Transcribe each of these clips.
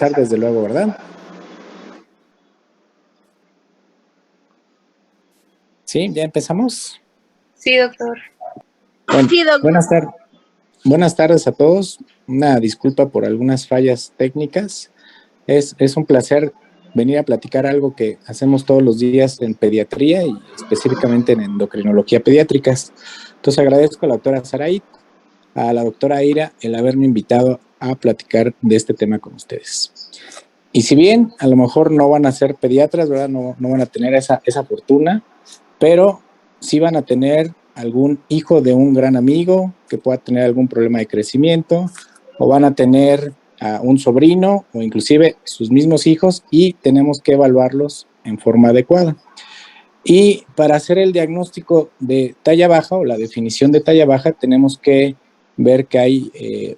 Desde luego, ¿verdad? Sí, ya empezamos. Sí, doctor. Bueno, Sí, doctor. Buenas tardes a todos. Una disculpa por algunas fallas técnicas. Es un placer venir a platicar algo que hacemos todos los días en pediatría y específicamente en endocrinología pediátricas. Entonces agradezco a la doctora Saray, a la doctora Aira, el haberme invitado a platicar de este tema con ustedes. Y si bien a lo mejor no van a ser pediatras, ¿verdad? No van a tener esa fortuna, pero sí van a tener algún hijo de un gran amigo que pueda tener algún problema de crecimiento, o van a tener a un sobrino o inclusive sus mismos hijos, y tenemos que evaluarlos en forma adecuada. Y para hacer el diagnóstico de talla baja o la definición de talla baja, tenemos que ver que hay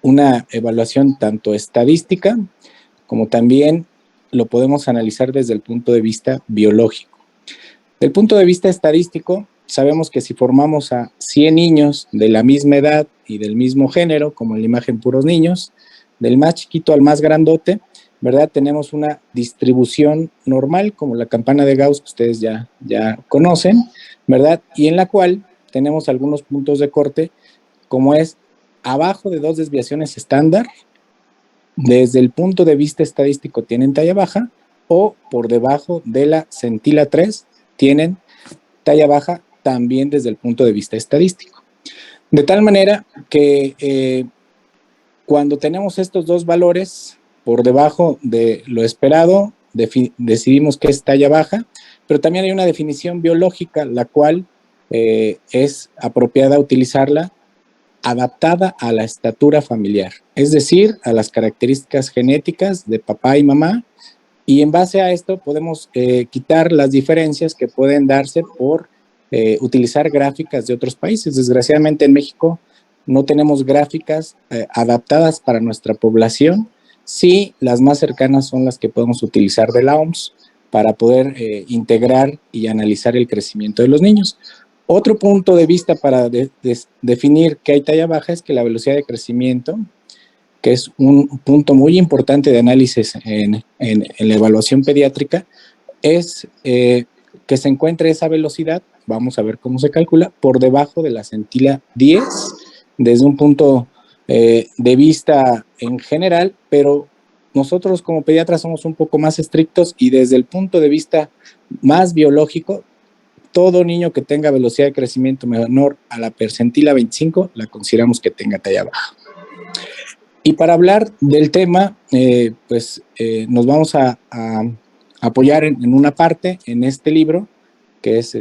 una evaluación tanto estadística como también lo podemos analizar desde el punto de vista biológico. Del punto de vista estadístico, sabemos que si formamos a 100 niños de la misma edad y del mismo género, como en la imagen puros niños, del más chiquito al más grandote, ¿verdad? Tenemos una distribución normal, como la campana de Gauss que ustedes ya conocen, ¿verdad? Y en la cual tenemos algunos puntos de corte, como es abajo de 2 desviaciones estándar, desde el punto de vista estadístico tienen talla baja, o por debajo de la centila 3 tienen talla baja también desde el punto de vista estadístico. De tal manera que cuando tenemos estos dos valores por debajo de lo esperado, decidimos que es talla baja, pero también hay una definición biológica, la cual es apropiada utilizarla adaptada a la estatura familiar, es decir, a las características genéticas de papá y mamá, y en base a esto podemos quitar las diferencias que pueden darse por utilizar gráficas de otros países. Desgraciadamente en México no tenemos gráficas adaptadas para nuestra población. Sí, las más cercanas son las que podemos utilizar de la OMS para poder integrar y analizar el crecimiento de los niños. Otro punto de vista para definir que hay talla baja es que la velocidad de crecimiento, que es un punto muy importante de análisis en la evaluación pediátrica, es que se encuentre esa velocidad, vamos a ver cómo se calcula, por debajo de la centila 10, desde un punto de vista en general, pero nosotros como pediatras somos un poco más estrictos y desde el punto de vista más biológico, todo niño que tenga velocidad de crecimiento menor a la percentila 25, la consideramos que tenga talla baja. Y para hablar del tema, nos vamos a apoyar en una parte, en este libro, que es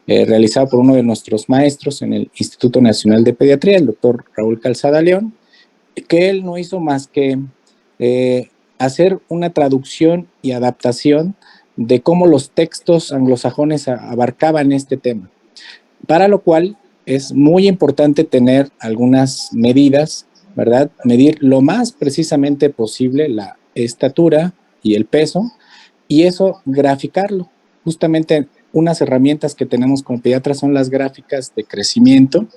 realizado por uno de nuestros maestros en el Instituto Nacional de Pediatría, el doctor Raúl Calzada León, que él no hizo más que hacer una traducción y adaptación de cómo los textos anglosajones abarcaban este tema, para lo cual es muy importante tener algunas medidas, ¿verdad? Medir lo más precisamente posible la estatura y el peso, y eso graficarlo. Justamente unas herramientas que tenemos como pediatras son las gráficas de crecimiento,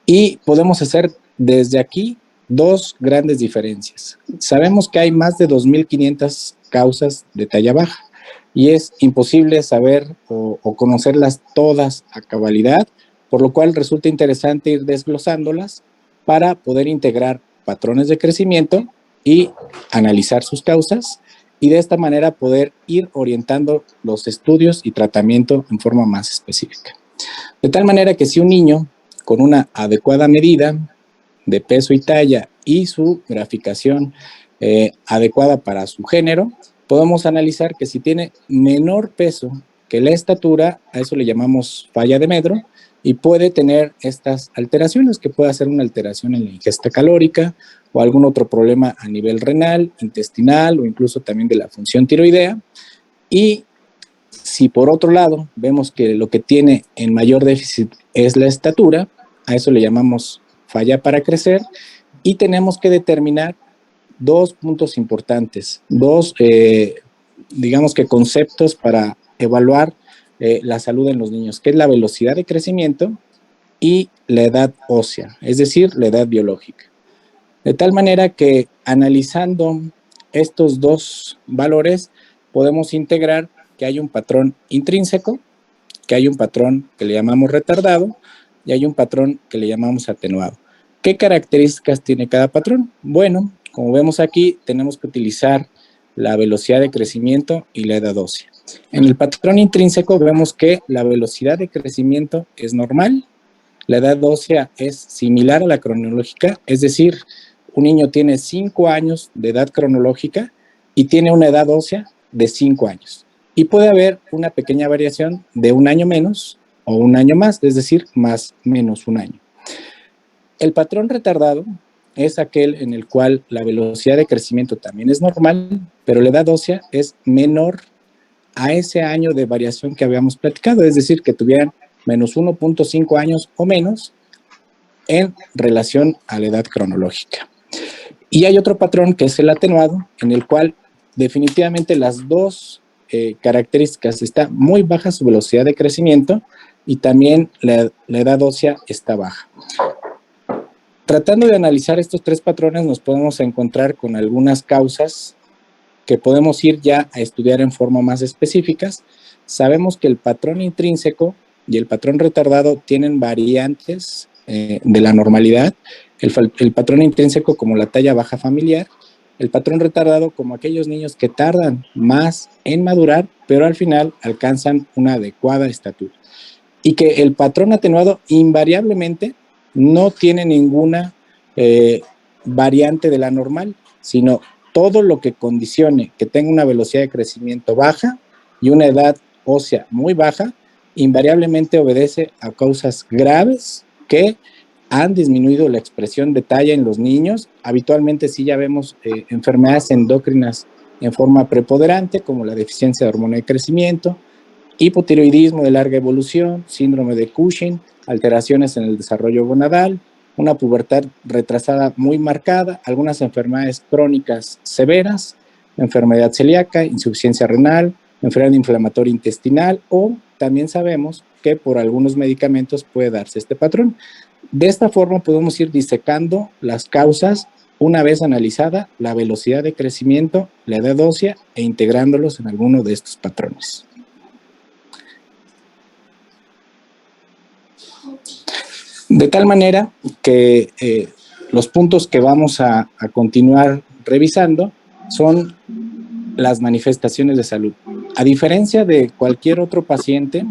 y podemos hacer desde aquí dos grandes diferencias. Sabemos que hay más de 2.500 causas de talla baja y es imposible saber o conocerlas todas a cabalidad, por lo cual resulta interesante ir desglosándolas para poder integrar patrones de crecimiento y analizar sus causas, y de esta manera poder ir orientando los estudios y tratamiento en forma más específica. De tal manera que si un niño con una adecuada medida de peso y talla y su graficación adecuada para su género, podemos analizar que si tiene menor peso que la estatura, a eso le llamamos falla de Medro, y puede tener estas alteraciones, que puede ser una alteración en la ingesta calórica o algún otro problema a nivel renal, intestinal o incluso también de la función tiroidea. Y si por otro lado vemos que lo que tiene en mayor déficit es la estatura, a eso le llamamos falla para crecer, y tenemos que determinar dos puntos importantes, digamos que conceptos para evaluar la salud en los niños, que es la velocidad de crecimiento y la edad ósea, es decir, la edad biológica. De tal manera que analizando estos dos valores podemos integrar que hay un patrón intrínseco, que hay un patrón que le llamamos retardado y hay un patrón que le llamamos atenuado. ¿Qué características tiene cada patrón? Bueno, como vemos aquí, tenemos que utilizar la velocidad de crecimiento y la edad ósea. En el patrón intrínseco vemos que la velocidad de crecimiento es normal, la edad ósea es similar a la cronológica, es decir, un niño tiene 5 años de edad cronológica y tiene una edad ósea de 5 años. Y puede haber una pequeña variación de 1 año menos o 1 año más, es decir, más menos 1 año. El patrón retardado es aquel en el cual la velocidad de crecimiento también es normal, pero la edad ósea es menor a ese año de variación que habíamos platicado, es decir, que tuvieran menos 1.5 años o menos en relación a la edad cronológica. Y hay otro patrón que es el atenuado, en el cual definitivamente las dos características, está muy baja su velocidad de crecimiento y también la edad ósea está baja. Tratando de analizar estos tres patrones nos podemos encontrar con algunas causas que podemos ir ya a estudiar en forma más específicas. Sabemos que el patrón intrínseco y el patrón retardado tienen variantes de la normalidad. El patrón intrínseco como la talla baja familiar, el patrón retardado como aquellos niños que tardan más en madurar, pero al final alcanzan una adecuada estatura. Y que el patrón atenuado invariablemente no tiene ninguna variante de la normal, sino todo lo que condicione que tenga una velocidad de crecimiento baja y una edad ósea muy baja, invariablemente obedece a causas graves que han disminuido la expresión de talla en los niños. Habitualmente sí ya vemos enfermedades endócrinas en forma preponderante, como la deficiencia de hormona de crecimiento, hipotiroidismo de larga evolución, síndrome de Cushing, alteraciones en el desarrollo gonadal, una pubertad retrasada muy marcada, algunas enfermedades crónicas severas, enfermedad celíaca, insuficiencia renal, enfermedad inflamatoria intestinal, o también sabemos que por algunos medicamentos puede darse este patrón. De esta forma podemos ir disecando las causas una vez analizada la velocidad de crecimiento, la edad ósea e integrándolos en alguno de estos patrones. De tal manera que los puntos que vamos a continuar revisando son las manifestaciones de salud. A diferencia de cualquier otro paciente,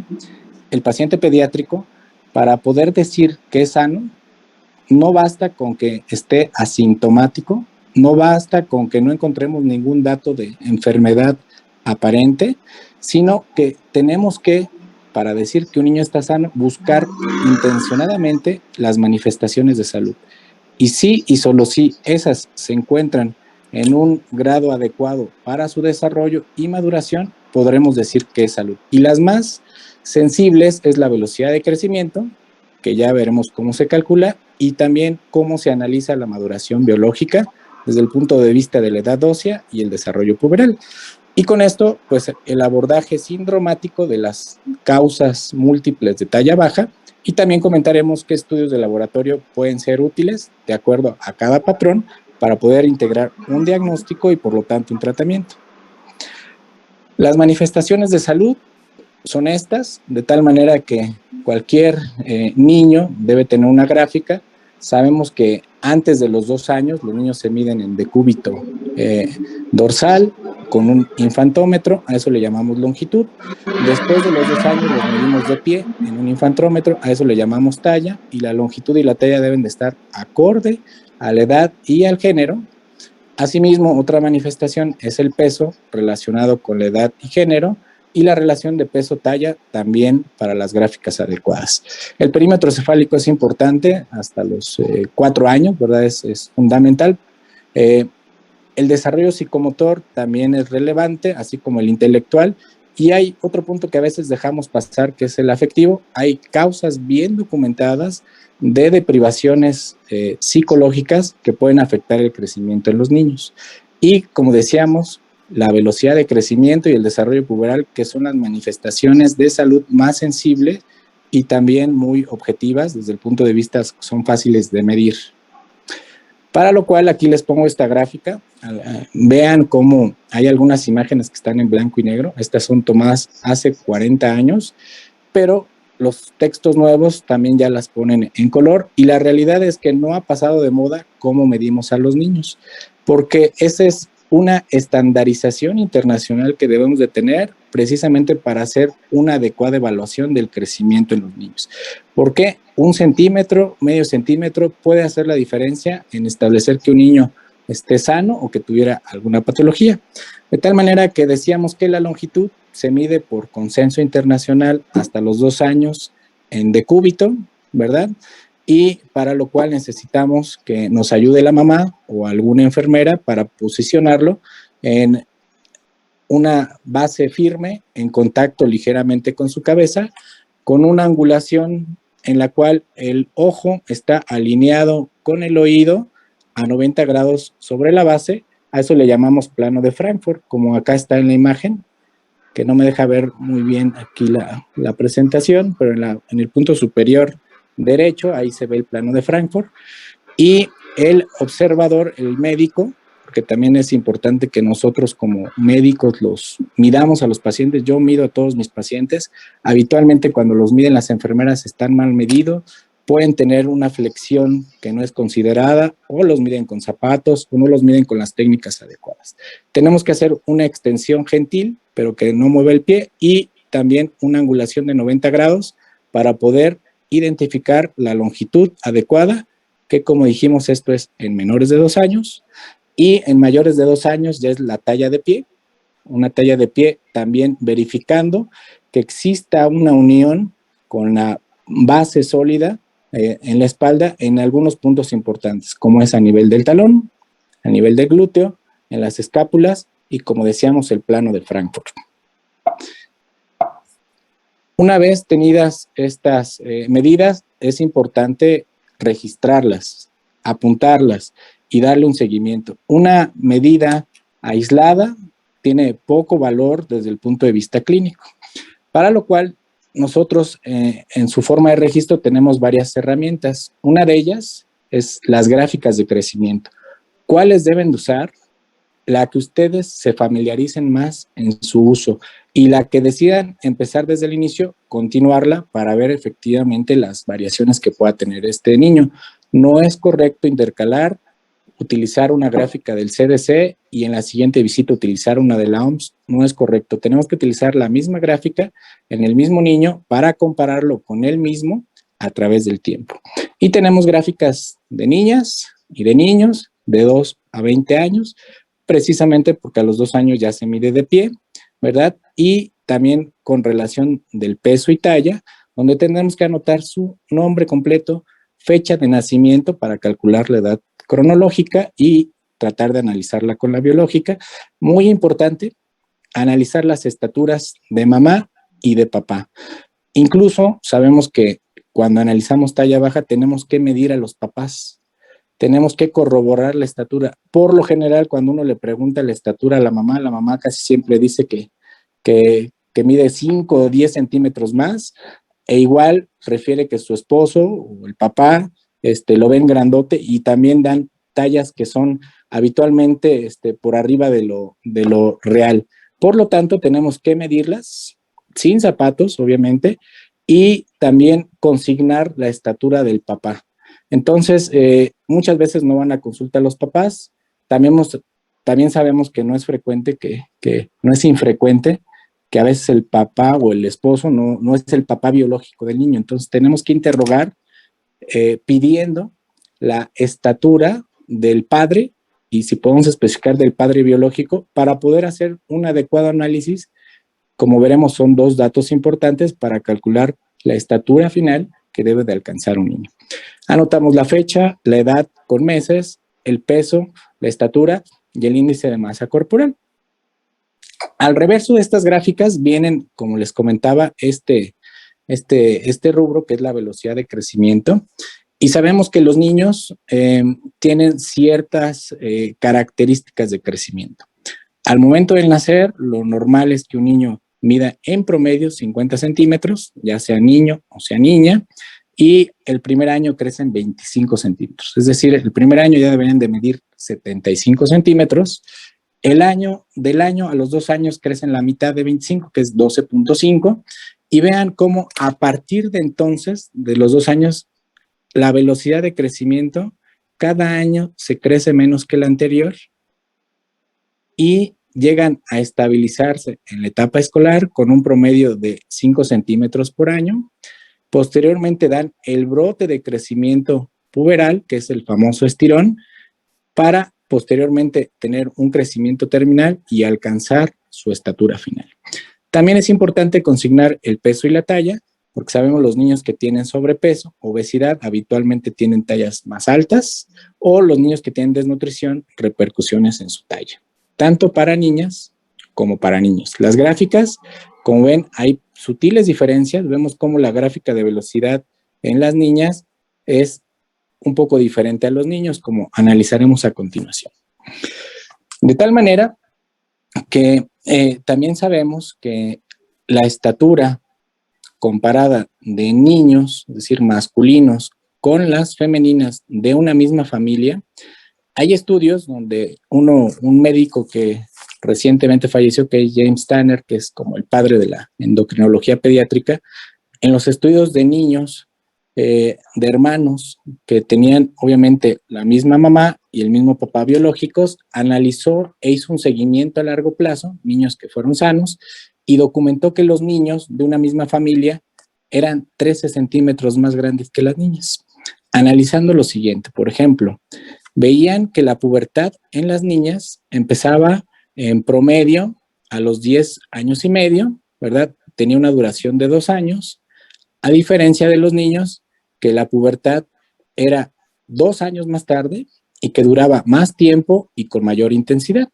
el paciente pediátrico, para poder decir que es sano, no basta con que esté asintomático, no basta con que no encontremos ningún dato de enfermedad aparente, sino que tenemos que, para decir que un niño está sano, buscar intencionadamente las manifestaciones de salud. Y sí y solo si esas se encuentran en un grado adecuado para su desarrollo y maduración, podremos decir que es salud. Y las más sensibles es la velocidad de crecimiento, que ya veremos cómo se calcula, y también cómo se analiza la maduración biológica desde el punto de vista de la edad ósea y el desarrollo puberal. Y con esto, pues el abordaje sindromático de las causas múltiples de talla baja, y también comentaremos qué estudios de laboratorio pueden ser útiles de acuerdo a cada patrón para poder integrar un diagnóstico y por lo tanto un tratamiento. Las manifestaciones de salud son estas, de tal manera que cualquier niño debe tener una gráfica. Sabemos que antes de los 2 años los niños se miden en decúbito dorsal con un infantómetro, a eso le llamamos longitud. Después de los 2 años los medimos de pie en un infantómetro, a eso le llamamos talla, y la longitud y la talla deben de estar acorde a la edad y al género. Asimismo, otra manifestación es el peso relacionado con la edad y género, y la relación de peso-talla también para las gráficas adecuadas. El perímetro cefálico es importante hasta los 4 años, ¿verdad? Es fundamental. El desarrollo psicomotor también es relevante, así como el intelectual. Y hay otro punto que a veces dejamos pasar, que es el afectivo. Hay causas bien documentadas de deprivaciones psicológicas que pueden afectar el crecimiento en los niños. Y como decíamos, la velocidad de crecimiento y el desarrollo puberal, que son las manifestaciones de salud más sensibles y también muy objetivas, desde el punto de vista son fáciles de medir. Para lo cual aquí les pongo esta gráfica. Vean cómo hay algunas imágenes que están en blanco y negro. Estas son tomadas hace 40 años, pero los textos nuevos también ya las ponen en color, y la realidad es que no ha pasado de moda cómo medimos a los niños, porque esa es una estandarización internacional que debemos de tener precisamente para hacer una adecuada evaluación del crecimiento en los niños. ¿Por qué? 1 centímetro, medio centímetro puede hacer la diferencia en establecer que un niño esté sano o que tuviera alguna patología. De tal manera que decíamos que la longitud se mide por consenso internacional hasta los 2 años en decúbito, ¿verdad? Y para lo cual necesitamos que nos ayude la mamá o alguna enfermera para posicionarlo en una base firme, en contacto ligeramente con su cabeza, con una angulación en la cual el ojo está alineado con el oído a 90 grados sobre la base. A eso le llamamos plano de Frankfurt, como acá está en la imagen, que no me deja ver muy bien aquí la presentación, pero en el punto superior derecho, ahí se ve el plano de Frankfurt, y el observador, el médico, porque también es importante que nosotros como médicos los midamos a los pacientes. Yo mido a todos mis pacientes. Habitualmente cuando los miden las enfermeras están mal medidos, pueden tener una flexión que no es considerada, o los miden con zapatos, o no los miden con las técnicas adecuadas. Tenemos que hacer una extensión gentil, pero que no mueva el pie, y también una angulación de 90 grados para poder identificar la longitud adecuada, que como dijimos, esto es en menores de 2 años, y en mayores de 2 años ya es la talla de pie, una talla de pie también verificando que exista una unión con la base sólida en la espalda en algunos puntos importantes, como es a nivel del talón, a nivel del glúteo, en las escápulas y, como decíamos, el plano de Frankfurt. Una vez tenidas estas medidas, es importante registrarlas, apuntarlas y darle un seguimiento. Una medida aislada tiene poco valor desde el punto de vista clínico, para lo cual nosotros en su forma de registro tenemos varias herramientas. Una de ellas es las gráficas de crecimiento. ¿Cuáles deben de usar? La que ustedes se familiaricen más en su uso, y la que decidan empezar desde el inicio, continuarla para ver efectivamente las variaciones que pueda tener este niño. No es correcto intercalar, utilizar una gráfica del CDC y en la siguiente visita utilizar una de la OMS. No es correcto. Tenemos que utilizar la misma gráfica en el mismo niño para compararlo con él mismo a través del tiempo. Y tenemos gráficas de niñas y de niños de 2 a 20 años, precisamente porque a los 2 años ya se mide de pie, ¿verdad? Y también con relación del peso y talla, donde tendremos que anotar su nombre completo, fecha de nacimiento para calcular la edad cronológica y tratar de analizarla con la biológica. Muy importante, analizar las estaturas de mamá y de papá. Incluso sabemos que cuando analizamos talla baja tenemos que medir a los papás, tenemos que corroborar la estatura. Por lo general, cuando uno le pregunta la estatura a la mamá casi siempre dice que mide 5 o 10 centímetros más, e igual refiere que su esposo o el papá lo ven grandote, y también dan tallas que son habitualmente por arriba de lo real. Por lo tanto, tenemos que medirlas sin zapatos, obviamente, y también consignar la estatura del papá. Entonces, muchas veces no van a consulta a los papás. También sabemos que no es frecuente, que no es infrecuente, que a veces el papá o el esposo no es el papá biológico del niño. Entonces, tenemos que interrogar pidiendo la estatura del padre, y si podemos especificar del padre biológico, para poder hacer un adecuado análisis. Como veremos, son 2 datos importantes para calcular la estatura final que debe de alcanzar un niño. Anotamos la fecha, la edad con meses, el peso, la estatura y el índice de masa corporal. Al reverso de estas gráficas vienen, como les comentaba, este rubro que es la velocidad de crecimiento. Y sabemos que los niños tienen ciertas características de crecimiento. Al momento del nacer, lo normal es que un niño mida en promedio 50 centímetros, ya sea niño o sea niña, y el primer año crecen 25 centímetros. Es decir, el primer año ya deberían de medir 75 centímetros. Del año a los 2 años crecen la mitad de 25, que es 12.5. Y vean cómo a partir de entonces, de los 2 años, la velocidad de crecimiento cada año se crece menos que el anterior y llegan a estabilizarse en la etapa escolar con un promedio de 5 centímetros por año. Posteriormente dan el brote de crecimiento puberal, que es el famoso estirón, para posteriormente tener un crecimiento terminal y alcanzar su estatura final. También es importante consignar el peso y la talla, porque sabemos los niños que tienen sobrepeso, obesidad, habitualmente tienen tallas más altas, o los niños que tienen desnutrición, repercusiones en su talla, tanto para niñas como para niños. Las gráficas, como ven, hay sutiles diferencias. Vemos cómo la gráfica de velocidad en las niñas es un poco diferente a los niños, como analizaremos a continuación. De tal manera que también sabemos que la estatura comparada de niños, es decir, masculinos, con las femeninas de una misma familia, hay estudios donde un médico que recientemente falleció, que es James Tanner, que es como el padre de la endocrinología pediátrica, en los estudios de niños, de hermanos que tenían obviamente la misma mamá y el mismo papá biológicos, analizó e hizo un seguimiento a largo plazo, niños que fueron sanos, y documentó que los niños de una misma familia eran 13 centímetros más grandes que las niñas. Analizando lo siguiente, por ejemplo, veían que la pubertad en las niñas empezaba en promedio a los 10 años y medio, ¿verdad? Tenía una duración de 2 años, a diferencia de los niños, que la pubertad era 2 años más tarde y que duraba más tiempo y con mayor intensidad.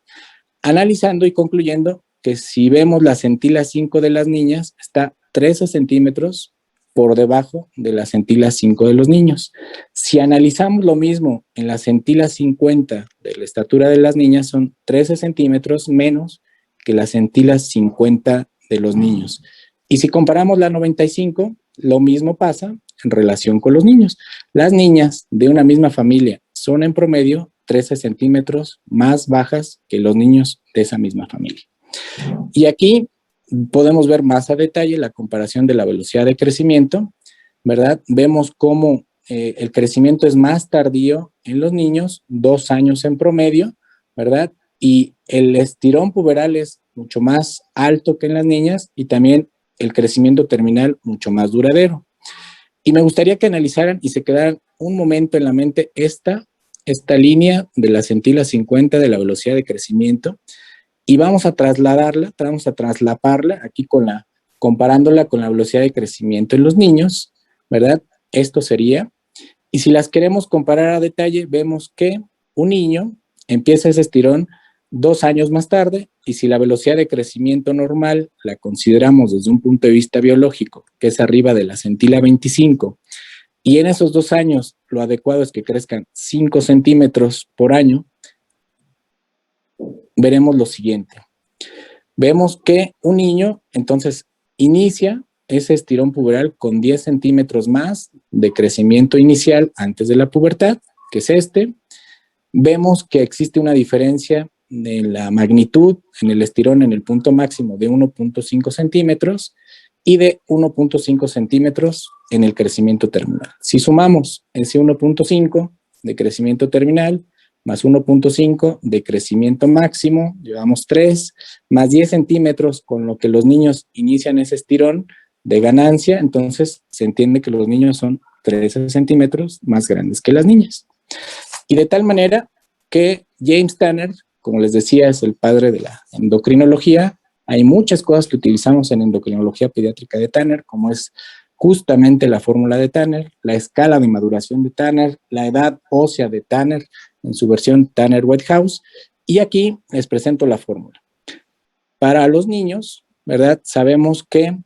Analizando y concluyendo que si vemos la centila 5 de las niñas, está 13 centímetros por debajo de la centila 5 de los niños. Si analizamos lo mismo en la centila 50 de la estatura de las niñas, son 13 centímetros menos que la centila 50 de los niños. Y si comparamos la 95, lo mismo pasa en relación con los niños. Las niñas de una misma familia son en promedio 13 centímetros más bajas que los niños de esa misma familia. Y aquí podemos ver más a detalle la comparación de la velocidad de crecimiento, ¿verdad? Vemos cómo el crecimiento es más tardío en los niños, 2 años en promedio, ¿verdad? Y el estirón puberal es mucho más alto que en las niñas y también el crecimiento terminal mucho más duradero. Y me gustaría que analizaran y se quedaran un momento en la mente esta línea de la centila 50 de la velocidad de crecimiento y vamos a trasladarla, vamos a traslaparla aquí comparándola con la velocidad de crecimiento en los niños, ¿verdad? Esto sería, y si las queremos comparar a detalle, vemos que un niño empieza ese estirón 2 años más tarde, y si la velocidad de crecimiento normal la consideramos desde un punto de vista biológico, que es arriba de la centila 25, y en esos 2 años lo adecuado es que crezcan 5 centímetros por año, veremos lo siguiente. Vemos que un niño entonces inicia ese estirón puberal con 10 centímetros más de crecimiento inicial antes de la pubertad, que es este. Vemos que existe una diferencia de la magnitud en el estirón en el punto máximo de 1.5 centímetros y de 1.5 centímetros en el crecimiento terminal. Si sumamos ese 1.5 de crecimiento terminal más 1.5 de crecimiento máximo, llevamos 3, más 10 centímetros con lo que los niños inician ese estirón de ganancia, entonces se entiende que los niños son 13 centímetros más grandes que las niñas. Y de tal manera que James Tanner, como les decía, es el padre de la endocrinología. Hay muchas cosas que utilizamos en endocrinología pediátrica de Tanner, como es justamente la fórmula de Tanner, la escala de maduración de Tanner, la edad ósea de Tanner en su versión Tanner-Whitehouse, y aquí les presento la fórmula. Para los niños, ¿verdad? Sabemos que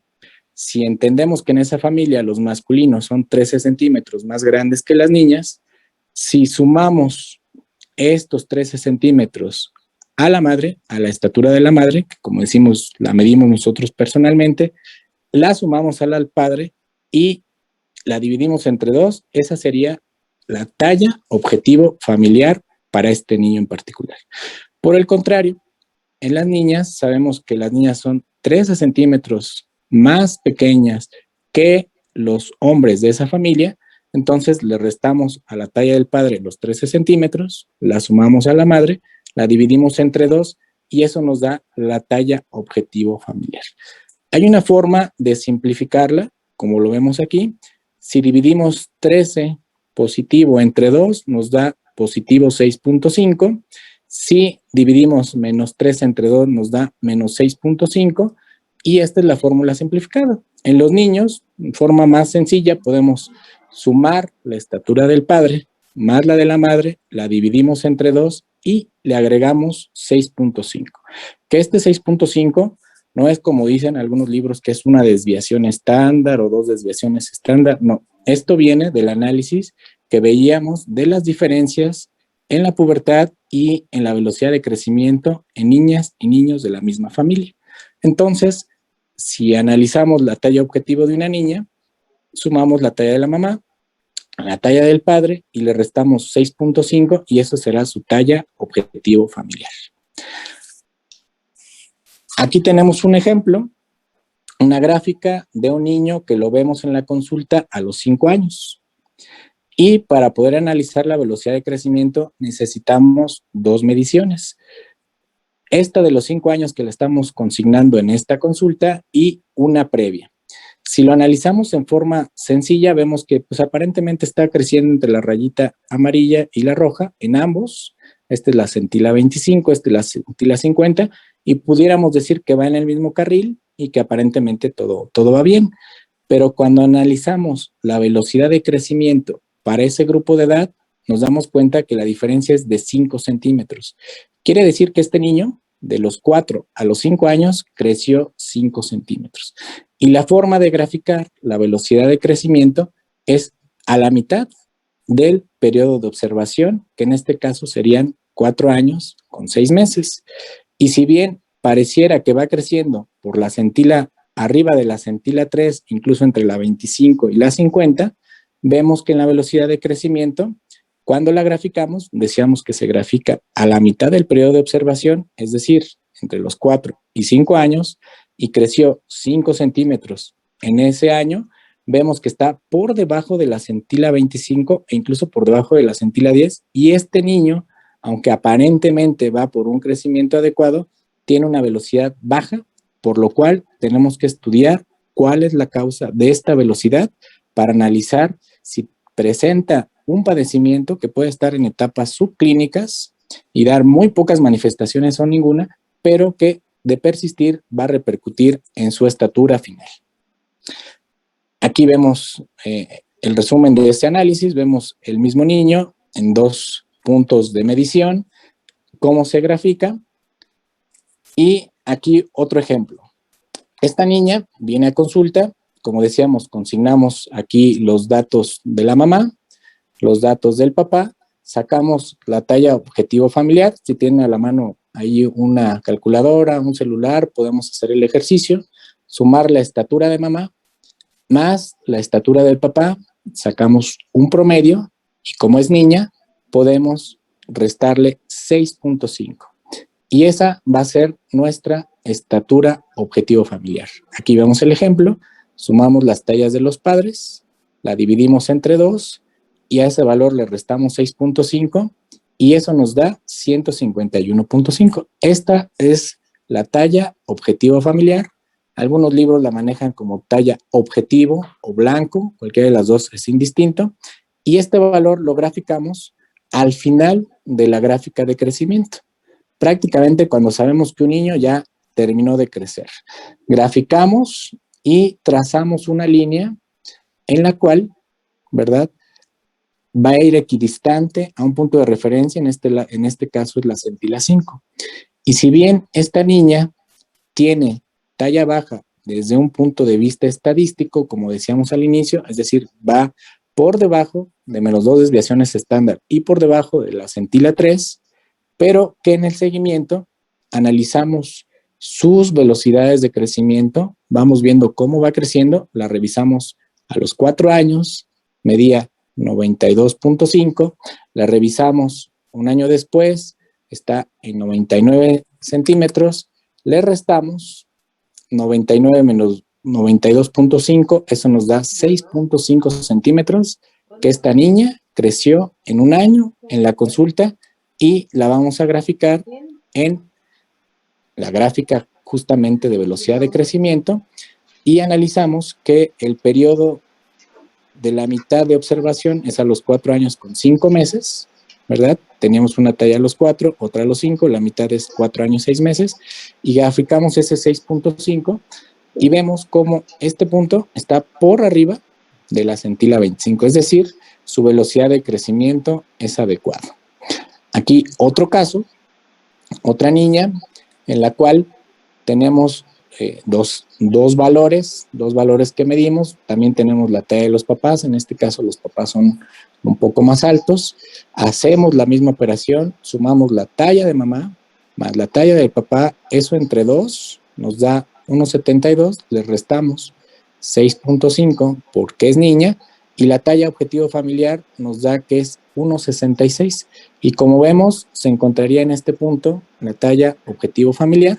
si entendemos que en esa familia los masculinos son 13 centímetros más grandes que las niñas, si sumamos estos 13 centímetros a la madre, a la estatura de la madre, que como decimos, la medimos nosotros personalmente, la sumamos al padre y la dividimos entre 2, esa sería la talla objetivo familiar para este niño en particular. Por el contrario, en las niñas sabemos que las niñas son 13 centímetros más pequeñas que los hombres de esa familia, entonces le restamos a la talla del padre los 13 centímetros, la sumamos a la madre, la dividimos entre 2 y eso nos da la talla objetivo familiar. Hay una forma de simplificarla, como lo vemos aquí. Si dividimos 13 positivo entre 2, nos da positivo 6.5. Si dividimos menos 3 entre 2, nos da menos 6.5. Y esta es la fórmula simplificada. En los niños, en forma más sencilla, podemos sumar la estatura del padre más la de la madre, la dividimos entre 2 y le agregamos 6.5. Que este 6.5 no es como dicen algunos libros que es una desviación estándar o 2 desviaciones estándar, no. Esto viene del análisis que veíamos de las diferencias en la pubertad y en la velocidad de crecimiento en niñas y niños de la misma familia. Entonces, si analizamos la talla objetivo de una niña, sumamos la talla de la mamá, la talla del padre y le restamos 6.5 y eso será su talla objetivo familiar. Aquí tenemos un ejemplo, una gráfica de un niño que lo vemos en la consulta a los 5 años. Y para poder analizar la velocidad de crecimiento necesitamos 2 mediciones. Esta de los 5 años que le estamos consignando en esta consulta y una previa. Si lo analizamos en forma sencilla, vemos que pues, aparentemente está creciendo entre la rayita amarilla y la roja en ambos. Esta es la centila 25, esta es la centila 50, y pudiéramos decir que va en el mismo carril y que aparentemente todo va bien. Pero cuando analizamos la velocidad de crecimiento para ese grupo de edad, nos damos cuenta que la diferencia es de 5 centímetros. Quiere decir que este niño, de los 4 a los 5 años, creció 5 centímetros. Y la forma de graficar la velocidad de crecimiento es a la mitad del periodo de observación, que en este caso serían 4 años con 6 meses. Y si bien pareciera que va creciendo por la centila arriba de la centila 3, incluso entre la 25 y la 50, vemos que en la velocidad de crecimiento, cuando la graficamos, decíamos que se grafica a la mitad del periodo de observación, es decir, entre los 4 y 5 años, y creció 5 centímetros en ese año, vemos que está por debajo de la centila 25 e incluso por debajo de la centila 10, y este niño, aunque aparentemente va por un crecimiento adecuado, tiene una velocidad baja, por lo cual tenemos que estudiar cuál es la causa de esta velocidad para analizar si presenta un padecimiento que puede estar en etapas subclínicas y dar muy pocas manifestaciones o ninguna, pero que de persistir va a repercutir en su estatura final. Aquí vemos el resumen de este análisis, vemos el mismo niño en 2 puntos de medición, cómo se grafica, y aquí otro ejemplo. Esta niña viene a consulta, como decíamos, consignamos aquí los datos de la mamá, los datos del papá, sacamos la talla objetivo familiar, si tienen a la mano ahí una calculadora, un celular, podemos hacer el ejercicio, sumar la estatura de mamá más la estatura del papá, sacamos un promedio y como es niña, podemos restarle 6.5. Y esa va a ser nuestra estatura objetivo familiar. Aquí vemos el ejemplo, sumamos las tallas de los padres, la dividimos entre 2 y a ese valor le restamos 6.5 y eso nos da 151.5. Esta es la talla objetivo familiar. Algunos libros la manejan como talla objetivo o blanco, cualquiera de las dos es indistinto, y este valor lo graficamos al final de la gráfica de crecimiento. Prácticamente cuando sabemos que un niño ya terminó de crecer. Graficamos y trazamos una línea en la cual, ¿verdad?, va a ir equidistante a un punto de referencia, en este caso es la centila 5. Y si bien esta niña tiene talla baja desde un punto de vista estadístico, como decíamos al inicio, es decir, va por debajo de menos 2 desviaciones estándar y por debajo de la centila 3, pero que en el seguimiento analizamos sus velocidades de crecimiento, vamos viendo cómo va creciendo, la revisamos A los 4 años medía 92.5, la revisamos un año después, está en 99 centímetros, le restamos 99 menos 92.5, eso nos da 6.5 centímetros, que esta niña creció en un año en la consulta y la vamos a graficar en la gráfica justamente de velocidad de crecimiento y analizamos que el periodo de la mitad de observación es a los 4 años con 5 meses, ¿verdad? Teníamos una talla a los 4, otra a los 5, la mitad es 4 años 6 meses, y graficamos ese 6.5 y vemos cómo este punto está por arriba de la centila 25, es decir, su velocidad de crecimiento es adecuada. Aquí otro caso, otra niña en la cual tenemos dos valores que medimos. También tenemos la talla de los papás, en este caso los papás son un poco más altos. Hacemos la misma operación, sumamos la talla de mamá más la talla del papá, eso entre 2 nos da 1.72, le restamos 6.5 porque es niña, y la talla objetivo familiar nos da que es 1.66, y como vemos se encontraría en este punto la talla objetivo familiar.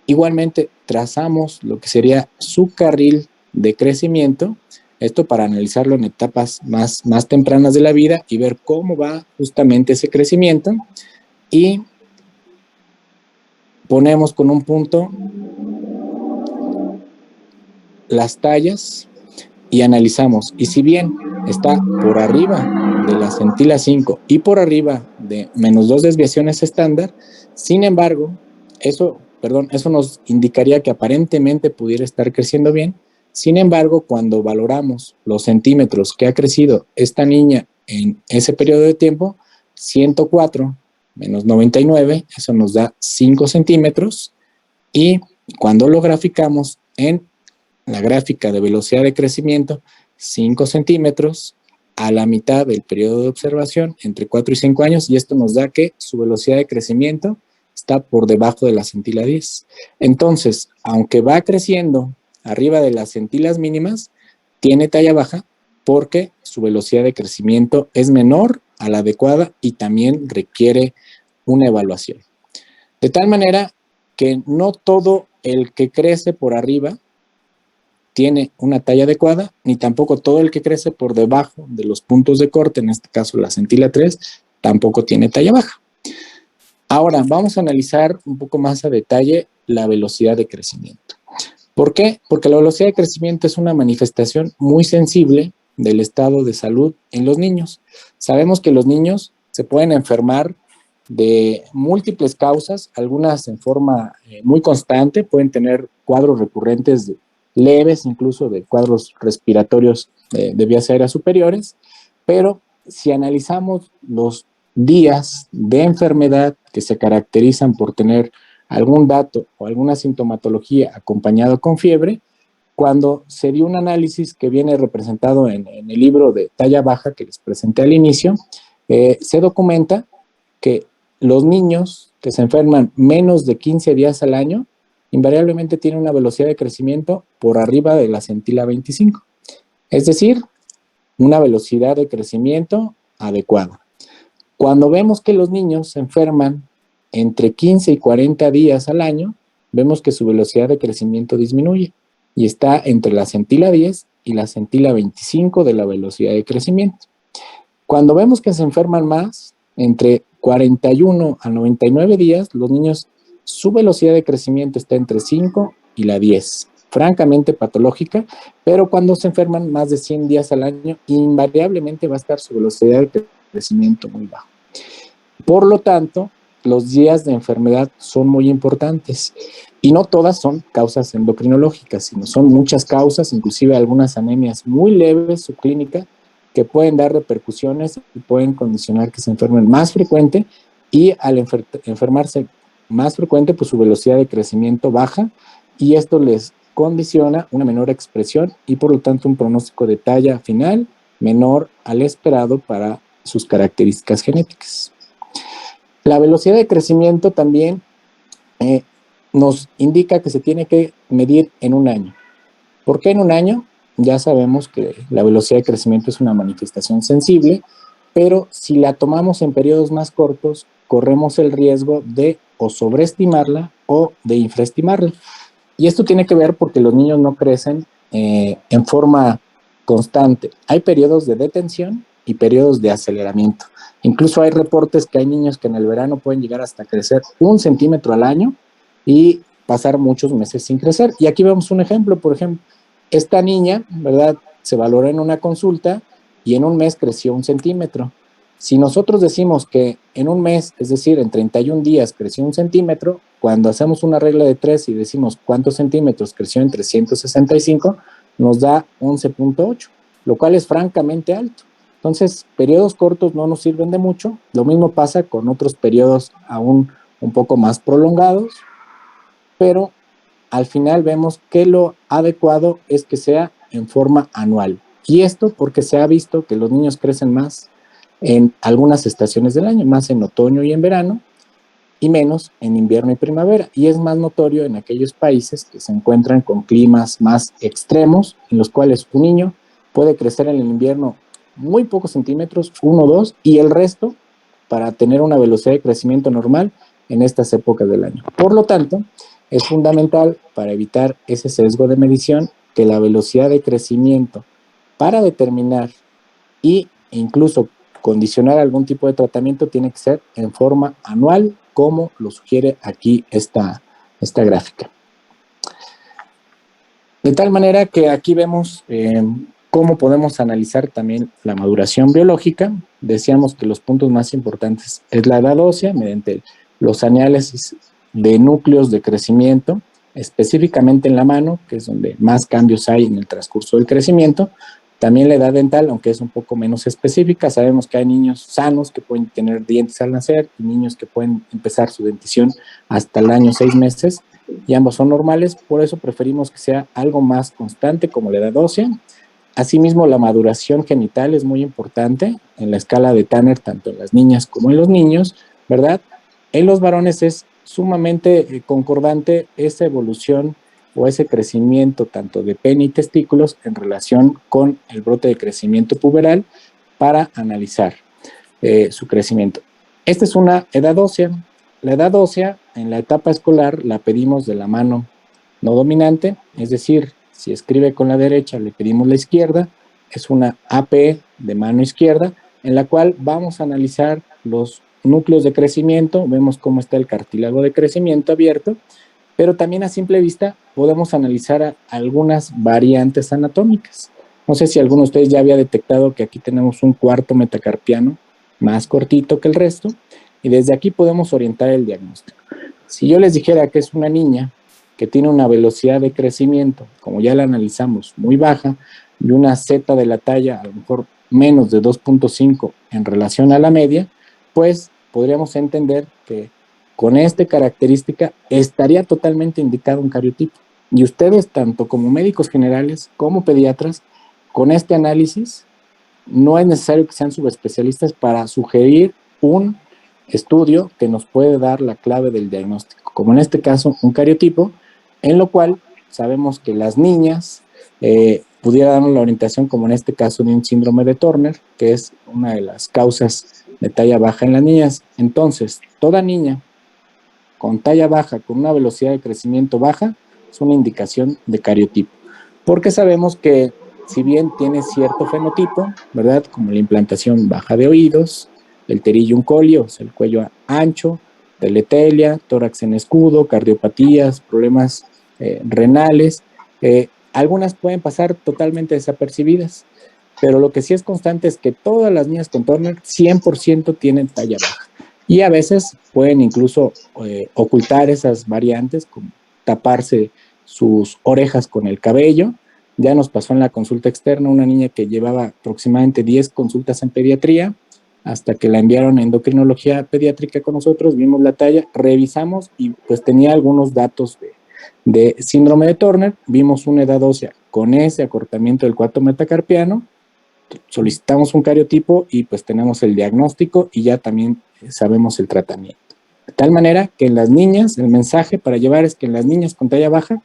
Igualmente trazamos lo que sería su carril de crecimiento, esto para analizarlo en etapas más tempranas de la vida y ver cómo va justamente ese crecimiento, y ponemos con un punto las tallas y analizamos, y si bien está por arriba de la centila 5 y por arriba de menos 2 desviaciones estándar, sin embargo, eso nos indicaría que aparentemente pudiera estar creciendo bien. Sin embargo, cuando valoramos los centímetros que ha crecido esta niña en ese periodo de tiempo, 104 menos 99, eso nos da 5 centímetros, y cuando lo graficamos en la gráfica de velocidad de crecimiento, 5 centímetros a la mitad del periodo de observación, entre 4 y 5 años, y esto nos da que su velocidad de crecimiento está por debajo de la centila 10. Entonces, aunque va creciendo arriba de las centilas mínimas, tiene talla baja porque su velocidad de crecimiento es menor a la adecuada y también requiere una evaluación. De tal manera que no todo el que crece por arriba tiene una talla adecuada, ni tampoco todo el que crece por debajo de los puntos de corte, en este caso la centila 3, tampoco tiene talla baja. Ahora, vamos a analizar un poco más a detalle la velocidad de crecimiento. ¿Por qué? Porque la velocidad de crecimiento es una manifestación muy sensible del estado de salud en los niños. Sabemos que los niños se pueden enfermar de múltiples causas, algunas en forma muy constante, pueden tener cuadros recurrentes leves, incluso de cuadros respiratorios de vías aéreas superiores, pero si analizamos los días de enfermedad que se caracterizan por tener algún dato o alguna sintomatología acompañado con fiebre, cuando se dio un análisis que viene representado en el libro de talla baja que les presenté al inicio, se documenta que los niños que se enferman menos de 15 días al año invariablemente tienen una velocidad de crecimiento por arriba de la centila 25, es decir, una velocidad de crecimiento adecuada. Cuando vemos que los niños se enferman entre 15 y 40 días al año, vemos que su velocidad de crecimiento disminuye y está entre la centila 10 y la centila 25 de la velocidad de crecimiento. Cuando vemos que se enferman más, entre 41 a 99 días, los niños, su velocidad de crecimiento está entre 5 y la 10, francamente patológica, pero cuando se enferman más de 100 días al año, invariablemente va a estar su velocidad de crecimiento muy bajo. Por lo tanto, los días de enfermedad son muy importantes, y no todas son causas endocrinológicas, sino son muchas causas, inclusive algunas anemias muy leves subclínicas, que pueden dar repercusiones y pueden condicionar que se enfermen más frecuente, y al enfermarse más frecuente, pues su velocidad de crecimiento baja, y esto les condiciona una menor expresión y por lo tanto un pronóstico de talla final menor al esperado para sus características genéticas. La velocidad de crecimiento también nos indica que se tiene que medir en un año. ¿Por qué en un año? ya sabemos que la velocidad de crecimiento es una manifestación sensible, pero si la tomamos en periodos más cortos, corremos el riesgo de o sobreestimarla o de infraestimarla. Y esto tiene que ver porque los niños no crecen en forma constante. Hay periodos de detención y periodos de aceleramiento. Incluso hay reportes que hay niños que en el verano pueden llegar hasta crecer 1 centímetro al año y pasar muchos meses sin crecer. Y aquí vemos un ejemplo, por ejemplo, esta niña, ¿verdad? Se valoró en una consulta y en un mes creció 1 centímetro. Si nosotros decimos que en un mes, es decir, en 31 días creció 1 centímetro, cuando hacemos una regla de 3 y decimos cuántos centímetros creció en 365, nos da 11.8, lo cual es francamente alto. Entonces, periodos cortos no nos sirven de mucho. Lo mismo pasa con otros periodos aún un poco más prolongados, pero al final vemos que lo adecuado es que sea en forma anual. Y esto porque se ha visto que los niños crecen más en algunas estaciones del año, más en otoño y en verano, y menos en invierno y primavera. Y es más notorio en aquellos países que se encuentran con climas más extremos, en los cuales un niño puede crecer en el invierno muy pocos centímetros, 1 o 2, y el resto para tener una velocidad de crecimiento normal en estas épocas del año. Por lo tanto, es fundamental para evitar ese sesgo de medición que la velocidad de crecimiento para determinar e incluso condicionar algún tipo de tratamiento tiene que ser en forma anual, como lo sugiere aquí esta gráfica. De tal manera que aquí vemos cómo podemos analizar también la maduración biológica. Decíamos que los puntos más importantes es la edad ósea, mediante los análisis de núcleos de crecimiento, específicamente en la mano, que es donde más cambios hay en el transcurso del crecimiento. También la edad dental, aunque es un poco menos específica. Sabemos que hay niños sanos que pueden tener dientes al nacer y niños que pueden empezar su dentición hasta el año 6 meses, y ambos son normales. Por eso preferimos que sea algo más constante como la edad ósea. Asimismo, la maduración genital es muy importante en la escala de Tanner, tanto en las niñas como en los niños, ¿verdad? En los varones es sumamente concordante esa evolución o ese crecimiento tanto de pene y testículos en relación con el brote de crecimiento puberal para analizar su crecimiento. Esta es una edad ósea. La edad ósea en la etapa escolar la pedimos de la mano no dominante, es decir, si escribe con la derecha le pedimos la izquierda, es una AP de mano izquierda, en la cual vamos a analizar los núcleos de crecimiento, vemos cómo está el cartílago de crecimiento abierto, pero también a simple vista podemos analizar algunas variantes anatómicas. No sé si alguno de ustedes ya había detectado que aquí tenemos un cuarto metacarpiano más cortito que el resto, y desde aquí podemos orientar el diagnóstico. Si yo les dijera que es una niña que tiene una velocidad de crecimiento, como ya la analizamos, muy baja, y una Z de la talla a lo mejor menos de 2.5 en relación a la media, pues podríamos entender que con esta característica estaría totalmente indicado un cariotipo. Y ustedes, tanto como médicos generales como pediatras, con este análisis no es necesario que sean subespecialistas para sugerir un estudio que nos puede dar la clave del diagnóstico, como en este caso un cariotipo, en lo cual sabemos que las niñas pudiera darnos la orientación, como en este caso de un síndrome de Turner, que es una de las causas de talla baja en las niñas. Entonces, toda niña con talla baja, con una velocidad de crecimiento baja, es una indicación de cariotipo, porque sabemos que si bien tiene cierto fenotipo, ¿verdad? Como la implantación baja de oídos, el pterillum colli, o sea, el cuello ancho, teletelia, tórax en escudo, cardiopatías, problemas renales, algunas pueden pasar totalmente desapercibidas, pero lo que sí es constante es que todas las niñas con Turner 100% tienen talla baja. Y a veces pueden incluso ocultar esas variantes, como taparse sus orejas con el cabello. Ya nos pasó en la consulta externa una niña que llevaba aproximadamente 10 consultas en pediatría, hasta que la enviaron a endocrinología pediátrica con nosotros, vimos la talla, revisamos y pues tenía algunos datos de síndrome de Turner, vimos una edad ósea con ese acortamiento del cuarto metacarpiano, solicitamos un cariotipo y pues tenemos el diagnóstico y ya también sabemos el tratamiento. De tal manera que en las niñas, el mensaje para llevar es que en las niñas con talla baja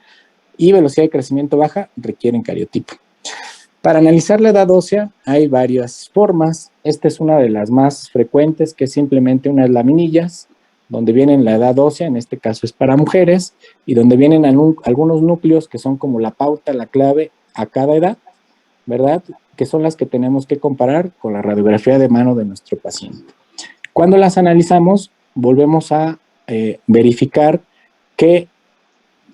y velocidad de crecimiento baja requieren cariotipo. Para analizar la edad ósea hay varias formas. Esta es una de las más frecuentes, que es simplemente unas laminillas, donde viene la edad ósea, en este caso es para mujeres, y donde vienen algunos núcleos que son como la pauta, la clave a cada edad, ¿verdad? Que son las que tenemos que comparar con la radiografía de mano de nuestro paciente. Cuando las analizamos, volvemos a verificar que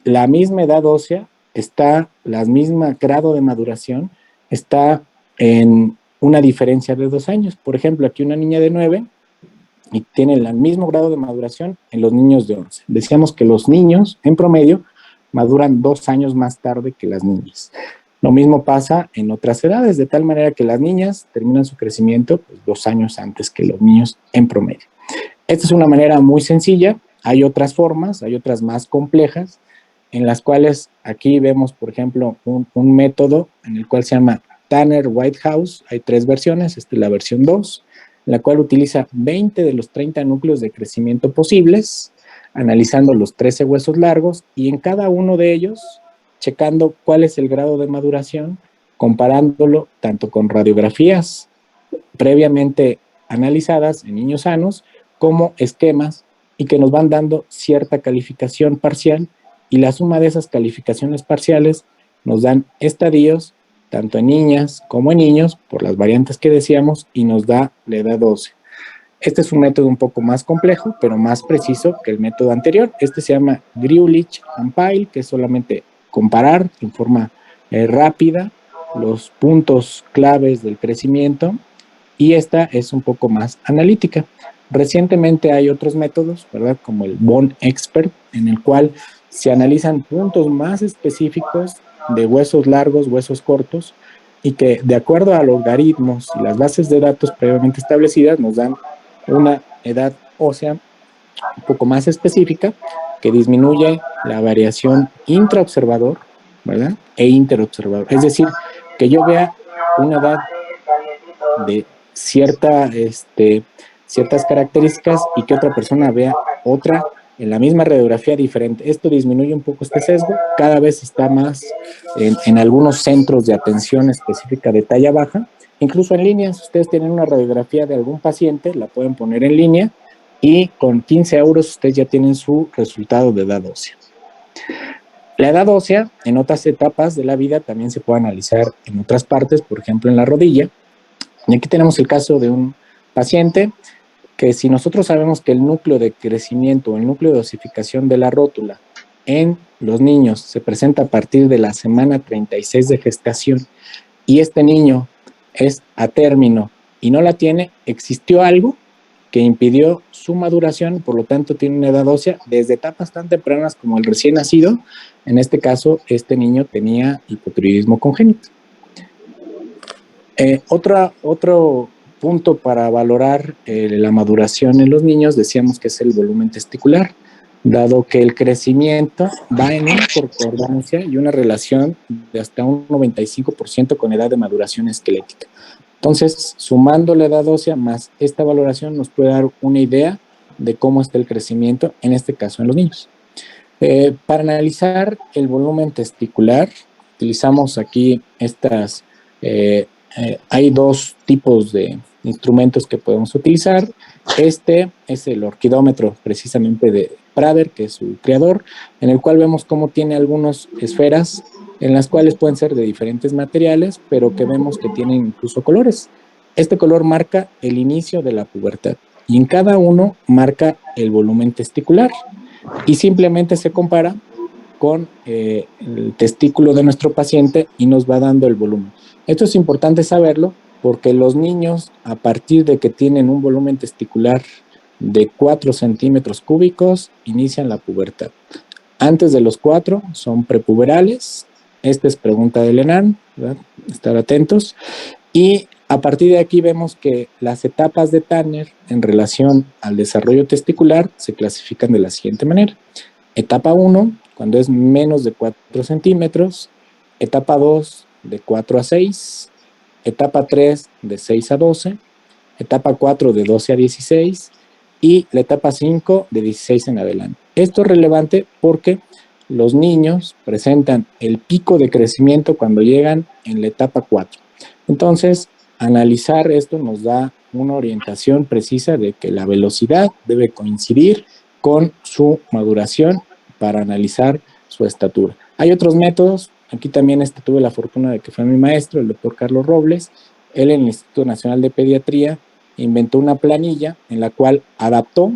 la misma edad ósea está, la misma grado de maduración, está en una diferencia de 2 años. Por ejemplo, aquí una niña de 9 y tiene el mismo grado de maduración en los niños de 11. Decíamos que los niños, en promedio, maduran 2 años más tarde que las niñas. Lo mismo pasa en otras edades, de tal manera que las niñas terminan su crecimiento pues, 2 años antes que los niños en promedio. Esta es una manera muy sencilla. Hay otras formas, hay otras más complejas, en las cuales aquí vemos, por ejemplo, un método en el cual se llama Tanner-Whitehouse. Hay 3 versiones, esta es la versión 2, en la cual utiliza 20 de los 30 núcleos de crecimiento posibles, analizando los 13 huesos largos y en cada uno de ellos checando cuál es el grado de maduración, comparándolo tanto con radiografías previamente analizadas en niños sanos como esquemas, y que nos van dando cierta calificación parcial, y la suma de esas calificaciones parciales nos dan estadios tanto en niñas como en niños por las variantes que decíamos, y nos da la edad ósea. Este es un método un poco más complejo, pero más preciso que el método anterior. Este se llama Gruelich and Pyle, que es solamente comparar en forma rápida los puntos claves del crecimiento, y esta es un poco más analítica. Recientemente hay otros métodos, ¿verdad? Como el Bone Expert, en el cual se analizan puntos más específicos de huesos largos, huesos cortos, y que de acuerdo a los algoritmos y las bases de datos previamente establecidas nos dan una edad ósea un poco más específica, que disminuye la variación intraobservador, ¿verdad? E interobservador. Es decir, que yo vea una edad de ciertas características y que otra persona vea otra en la misma radiografía diferente. Esto disminuye un poco este sesgo, cada vez está más en algunos centros de atención específica de talla baja, incluso en línea. Si ustedes tienen una radiografía de algún paciente, la pueden poner en línea y con 15 euros ustedes ya tienen su resultado de edad ósea. La edad ósea en otras etapas de la vida también se puede analizar en otras partes, por ejemplo en la rodilla. Y aquí tenemos el caso de un paciente que, si nosotros sabemos que el núcleo de crecimiento, el núcleo de osificación de la rótula en los niños se presenta a partir de la semana 36 de gestación, y este niño es a término y no la tiene, existió algo que impidió su maduración, por lo tanto tiene una edad ósea desde etapas tan tempranas como el recién nacido. En este caso, este niño tenía hipotiroidismo congénito. Otro punto para valorar la maduración en los niños, decíamos que es el volumen testicular, dado que el crecimiento va en una concordancia y una relación de hasta un 95% con edad de maduración esquelética. Entonces, sumando la edad ósea más esta valoración nos puede dar una idea de cómo está el crecimiento, en este caso en los niños. Para analizar el volumen testicular, utilizamos aquí estas... hay 2 tipos de instrumentos que podemos utilizar. Este es el orquidómetro precisamente de Prader, que es su creador, en el cual vemos cómo tiene algunas esferas en las cuales pueden ser de diferentes materiales, pero que vemos que tienen incluso colores. Este color marca el inicio de la pubertad y en cada uno marca el volumen testicular, y simplemente se compara con el testículo de nuestro paciente y nos va dando el volumen. Esto es importante saberlo porque los niños, a partir de que tienen un volumen testicular de 4 centímetros cúbicos, inician la pubertad. Antes de los 4 son prepuberales. Esta es pregunta del ENARM, ¿verdad? Estar atentos. Y a partir de aquí vemos que las etapas de Tanner en relación al desarrollo testicular se clasifican de la siguiente manera. Etapa 1, cuando es menos de 4 centímetros. Etapa 2, de 4 a 6. Etapa 3, de 6 a 12. Etapa 4, de 12 a 16. Y la etapa 5, de 16 en adelante. Esto es relevante porque los niños presentan el pico de crecimiento cuando llegan en la etapa 4. Entonces, analizar esto nos da una orientación precisa de que la velocidad debe coincidir con su maduración para analizar su estatura. Hay otros métodos, aquí también tuve la fortuna de que fue mi maestro, el doctor Carlos Robles. Él en el Instituto Nacional de Pediatría inventó una planilla en la cual adaptó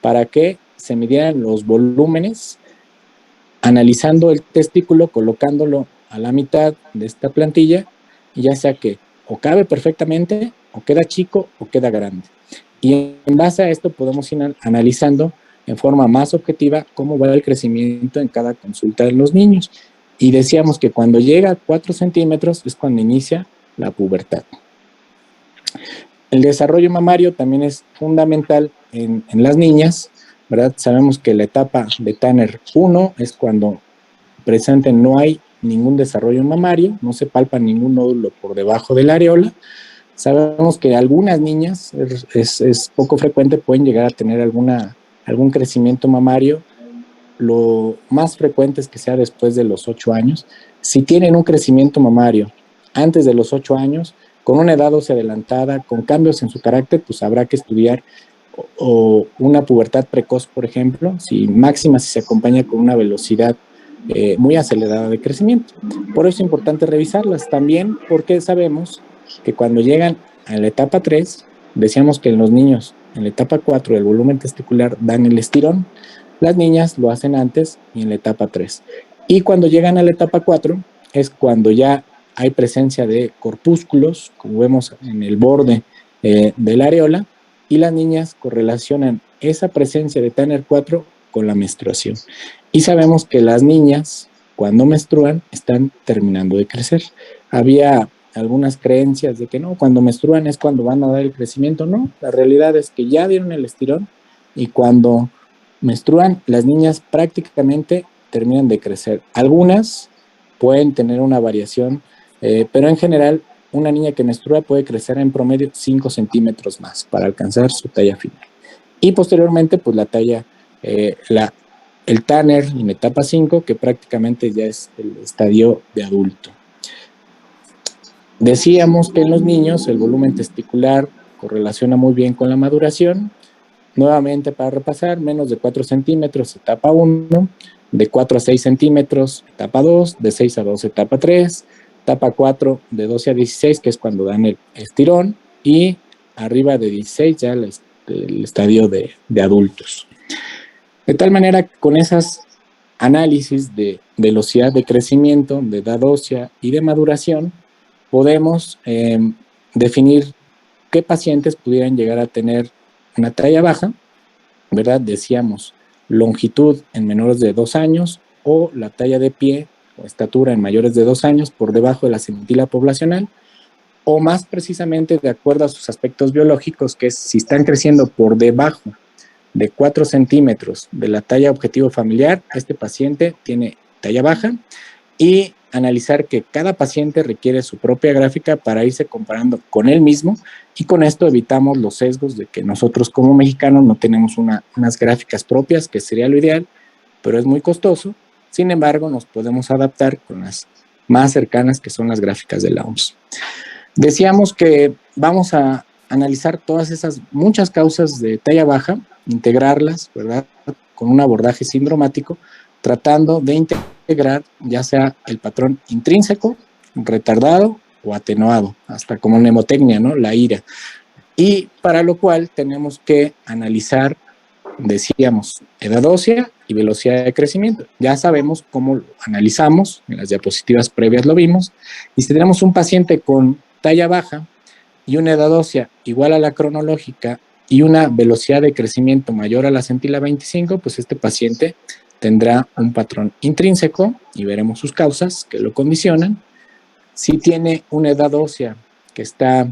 para que se midieran los volúmenes, analizando el testículo, colocándolo a la mitad de esta plantilla, y ya sea que o cabe perfectamente, o queda chico, o queda grande. Y en base a esto podemos ir analizando en forma más objetiva cómo va el crecimiento en cada consulta de los niños. Y decíamos que cuando llega a 4 centímetros es cuando inicia la pubertad. El desarrollo mamario también es fundamental en las niñas, ¿verdad? Sabemos que la etapa de Tanner 1 es cuando presente no hay ningún desarrollo mamario, no se palpa ningún nódulo por debajo de la areola. Sabemos que algunas niñas, es poco frecuente, pueden llegar a tener algún crecimiento mamario. Lo más frecuente es que sea después de los 8 años. Si tienen un crecimiento mamario antes de los 8 años, con una edad ósea adelantada, con cambios en su carácter, pues habrá que estudiar o una pubertad precoz, por ejemplo, si se acompaña con una velocidad muy acelerada de crecimiento. Por eso es importante revisarlas también, porque sabemos que cuando llegan a la etapa 3, decíamos que en los niños, en la etapa 4, el volumen testicular dan el estirón, las niñas lo hacen antes y en la etapa 3. Y cuando llegan a la etapa 4, es cuando ya hay presencia de corpúsculos, como vemos en el borde de la areola, y las niñas correlacionan esa presencia de Tanner 4 con la menstruación. Y sabemos que las niñas, cuando menstruan, están terminando de crecer. Había algunas creencias de que no, cuando menstruan es cuando van a dar el crecimiento. No, la realidad es que ya dieron el estirón y cuando menstruan, las niñas prácticamente terminan de crecer. Algunas pueden tener una variación, pero en general una niña que menstrua puede crecer en promedio 5 centímetros más para alcanzar su talla final. Y posteriormente, pues la talla, el Tanner en etapa 5, que prácticamente ya es el estadio de adulto. Decíamos que en los niños el volumen testicular correlaciona muy bien con la maduración. Nuevamente, para repasar, menos de 4 centímetros, etapa 1, de 4 a 6 centímetros, etapa 2, de 6 a 2, etapa 3, etapa 4, de 12 a 16, que es cuando dan el estirón, y arriba de 16 ya el estadio de adultos. De tal manera que con esas análisis de velocidad de crecimiento, de edad ósea y de maduración, podemos definir qué pacientes pudieran llegar a tener una talla baja, ¿verdad? Decíamos longitud en menores de 2 años o la talla de pie o estatura en mayores de 2 años por debajo de la centila poblacional, o más precisamente de acuerdo a sus aspectos biológicos, que es si están creciendo por debajo de 4 centímetros de la talla objetivo familiar, este paciente tiene talla baja, y analizar que cada paciente requiere su propia gráfica para irse comparando con él mismo, y con esto evitamos los sesgos de que nosotros como mexicanos no tenemos unas gráficas propias, que sería lo ideal, pero es muy costoso. Sin embargo, nos podemos adaptar con las más cercanas, que son las gráficas de la OMS. Decíamos que vamos a analizar todas esas muchas causas de talla baja, integrarlas, ¿verdad?, con un abordaje sindromático, tratando de integrar ya sea el patrón intrínseco, retardado o atenuado, hasta como mnemotecnia, ¿no?, la ira. Y para lo cual tenemos que analizar, decíamos, edad ósea y velocidad de crecimiento. Ya sabemos cómo lo analizamos, en las diapositivas previas lo vimos, y si tenemos un paciente con talla baja y una edad ósea igual a la cronológica y una velocidad de crecimiento mayor a la centila 25, pues este paciente tendrá un patrón intrínseco y veremos sus causas que lo condicionan. Si tiene una edad ósea que está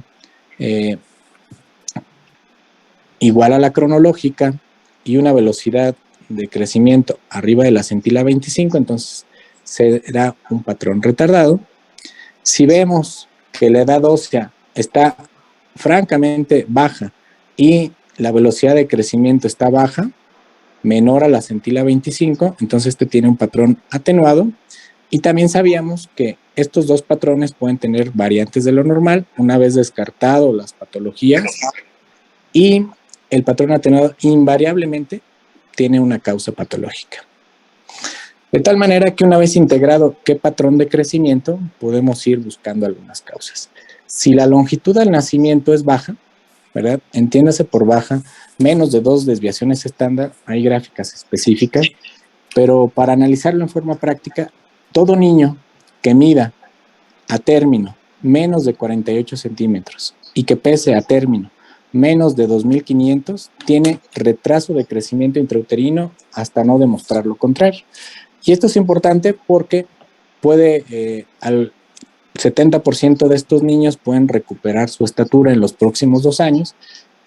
igual a la cronológica y una velocidad de crecimiento arriba de la centila 25, entonces será un patrón retardado. Si vemos que la edad ósea está francamente baja y la velocidad de crecimiento está baja, menor a la centila 25, entonces este tiene un patrón atenuado. Y también sabíamos que estos dos patrones pueden tener variantes de lo normal una vez descartado las patologías, y el patrón atenuado invariablemente tiene una causa patológica. De tal manera que una vez integrado qué patrón de crecimiento, podemos ir buscando algunas causas. Si la longitud al nacimiento es baja, ¿verdad? Entiéndase por baja, menos de 2 desviaciones estándar, hay gráficas específicas, pero para analizarlo en forma práctica, todo niño que mida a término menos de 48 centímetros y que pese a término menos de 2.500 tiene retraso de crecimiento intrauterino hasta no demostrar lo contrario. Y esto es importante porque al 70% de estos niños pueden recuperar su estatura en los próximos 2 años,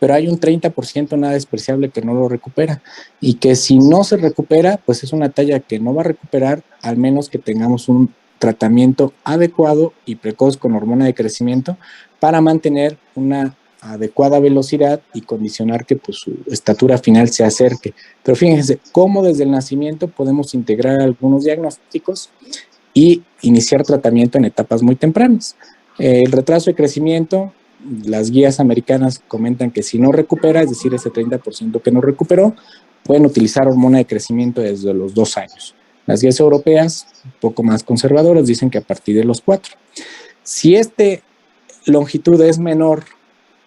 pero hay un 30% nada despreciable que no lo recupera, y que si no se recupera, pues es una talla que no va a recuperar, al menos que tengamos un tratamiento adecuado y precoz con hormona de crecimiento para mantener una adecuada velocidad y condicionar que pues, su estatura final se acerque. Pero fíjense cómo desde el nacimiento podemos integrar algunos diagnósticos y iniciar tratamiento en etapas muy tempranas. El retraso de crecimiento, las guías americanas comentan que si no recupera, es decir, ese 30% que no recuperó, pueden utilizar hormona de crecimiento desde los 2 años. Las guías europeas, un poco más conservadoras, dicen que a partir de los 4. Si esta longitud es menor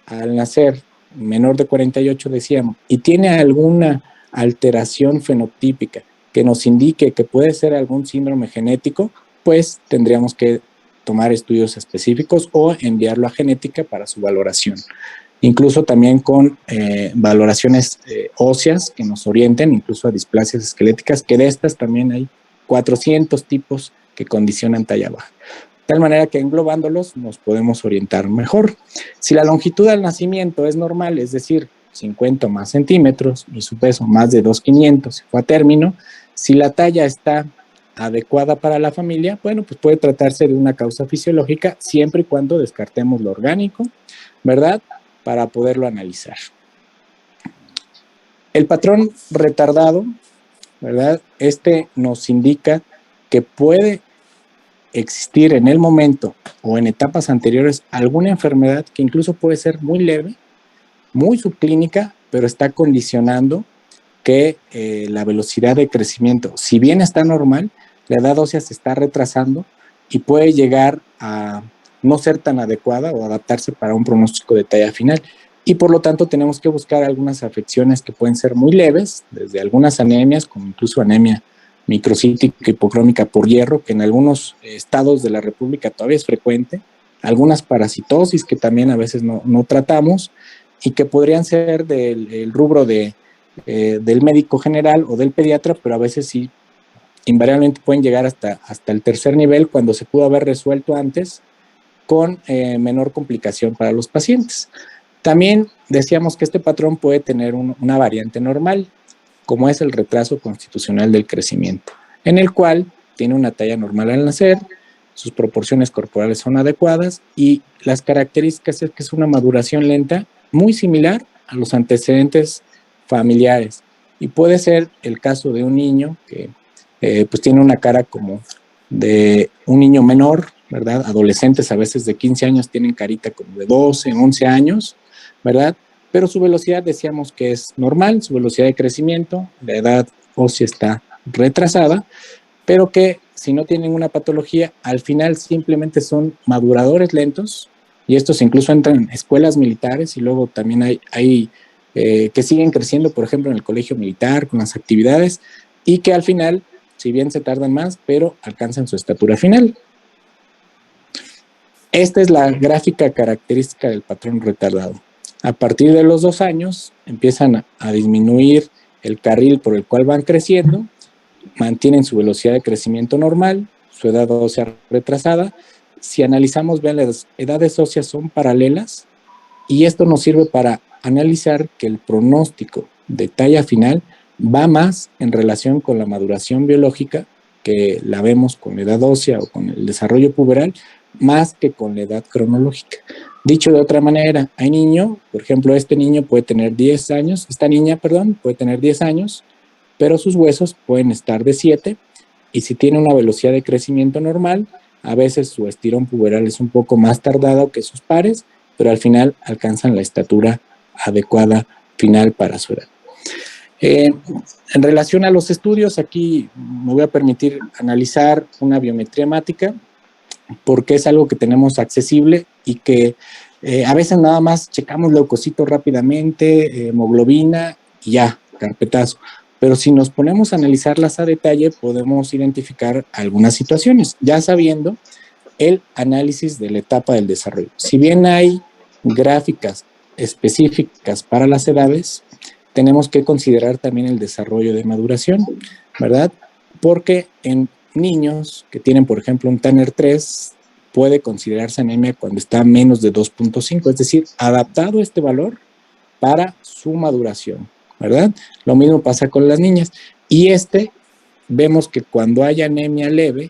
al nacer, menor de 48 decíamos, y tiene alguna alteración fenotípica que nos indique que puede ser algún síndrome genético, pues tendríamos que tomar estudios específicos o enviarlo a genética para su valoración. Incluso también con valoraciones óseas que nos orienten, incluso a displasias esqueléticas, que de estas también hay 400 tipos que condicionan talla baja. De tal manera que englobándolos nos podemos orientar mejor. Si la longitud al nacimiento es normal, es decir, 50 o más centímetros, y su peso más de 2.500 si fue a término, si la talla está adecuada para la familia, bueno, pues puede tratarse de una causa fisiológica siempre y cuando descartemos lo orgánico, ¿verdad? Para poderlo analizar. El patrón retardado, ¿verdad? Este nos indica que puede existir en el momento o en etapas anteriores alguna enfermedad que incluso puede ser muy leve, muy subclínica, pero está condicionando que la velocidad de crecimiento, si bien está normal, la edad ósea se está retrasando y puede llegar a no ser tan adecuada o adaptarse para un pronóstico de talla final. Y por lo tanto tenemos que buscar algunas afecciones que pueden ser muy leves, desde algunas anemias, como incluso anemia microcítica hipocrómica por hierro, que en algunos estados de la República todavía es frecuente, algunas parasitosis que también a veces no tratamos y que podrían ser del rubro del médico general o del pediatra, pero a veces sí, invariablemente pueden llegar hasta el tercer nivel cuando se pudo haber resuelto antes con menor complicación para los pacientes. También decíamos que este patrón puede tener una variante normal, como es el retraso constitucional del crecimiento, en el cual tiene una talla normal al nacer, sus proporciones corporales son adecuadas y las características es que es una maduración lenta muy similar a los antecedentes familiares. Y puede ser el caso de un niño que pues tiene una cara como de un niño menor, ¿verdad? Adolescentes a veces de 15 años tienen carita como de 12, 11 años, ¿verdad? Pero su velocidad decíamos que es normal, su velocidad de crecimiento, la edad ósea está retrasada, pero que si no tienen una patología, al final simplemente son maduradores lentos, y estos incluso entran en escuelas militares y luego también hay que siguen creciendo, por ejemplo, en el colegio militar con las actividades, y que al final, si bien se tardan más, pero alcanzan su estatura final. Esta es la gráfica característica del patrón retardado. A partir de los 2 años empiezan a disminuir el carril por el cual van creciendo, mantienen su velocidad de crecimiento normal, su edad ósea retrasada. Si analizamos, vean, las edades óseas son paralelas y esto nos sirve para analizar que el pronóstico de talla final va más en relación con la maduración biológica, que la vemos con la edad ósea o con el desarrollo puberal, más que con la edad cronológica. Dicho de otra manera, por ejemplo, este niño puede tener 10 años, esta niña, perdón, puede tener 10 años, pero sus huesos pueden estar de 7, y si tiene una velocidad de crecimiento normal, a veces su estirón puberal es un poco más tardado que sus pares, pero al final alcanzan la estatura adecuada final para su edad. En relación a los estudios, aquí me voy a permitir analizar una biometría hemática, porque es algo que tenemos accesible y que a veces nada más checamos leucocitos rápidamente, hemoglobina y ya, carpetazo. Pero si nos ponemos a analizarlas a detalle, podemos identificar algunas situaciones, ya sabiendo el análisis de la etapa del desarrollo. Si bien hay gráficas específicas para las edades, tenemos que considerar también el desarrollo de maduración, ¿verdad? Porque en niños que tienen, por ejemplo, un Tanner 3, puede considerarse anemia cuando está a menos de 2.5, es decir, adaptado este valor para su maduración, ¿verdad? Lo mismo pasa con las niñas. Y vemos que cuando hay anemia leve,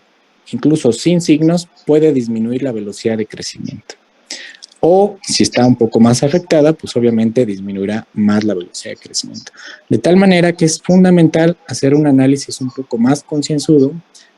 incluso sin signos, puede disminuir la velocidad de crecimiento. O si está un poco más afectada, pues obviamente disminuirá más la velocidad de crecimiento. De tal manera que es fundamental hacer un análisis un poco más concienzudo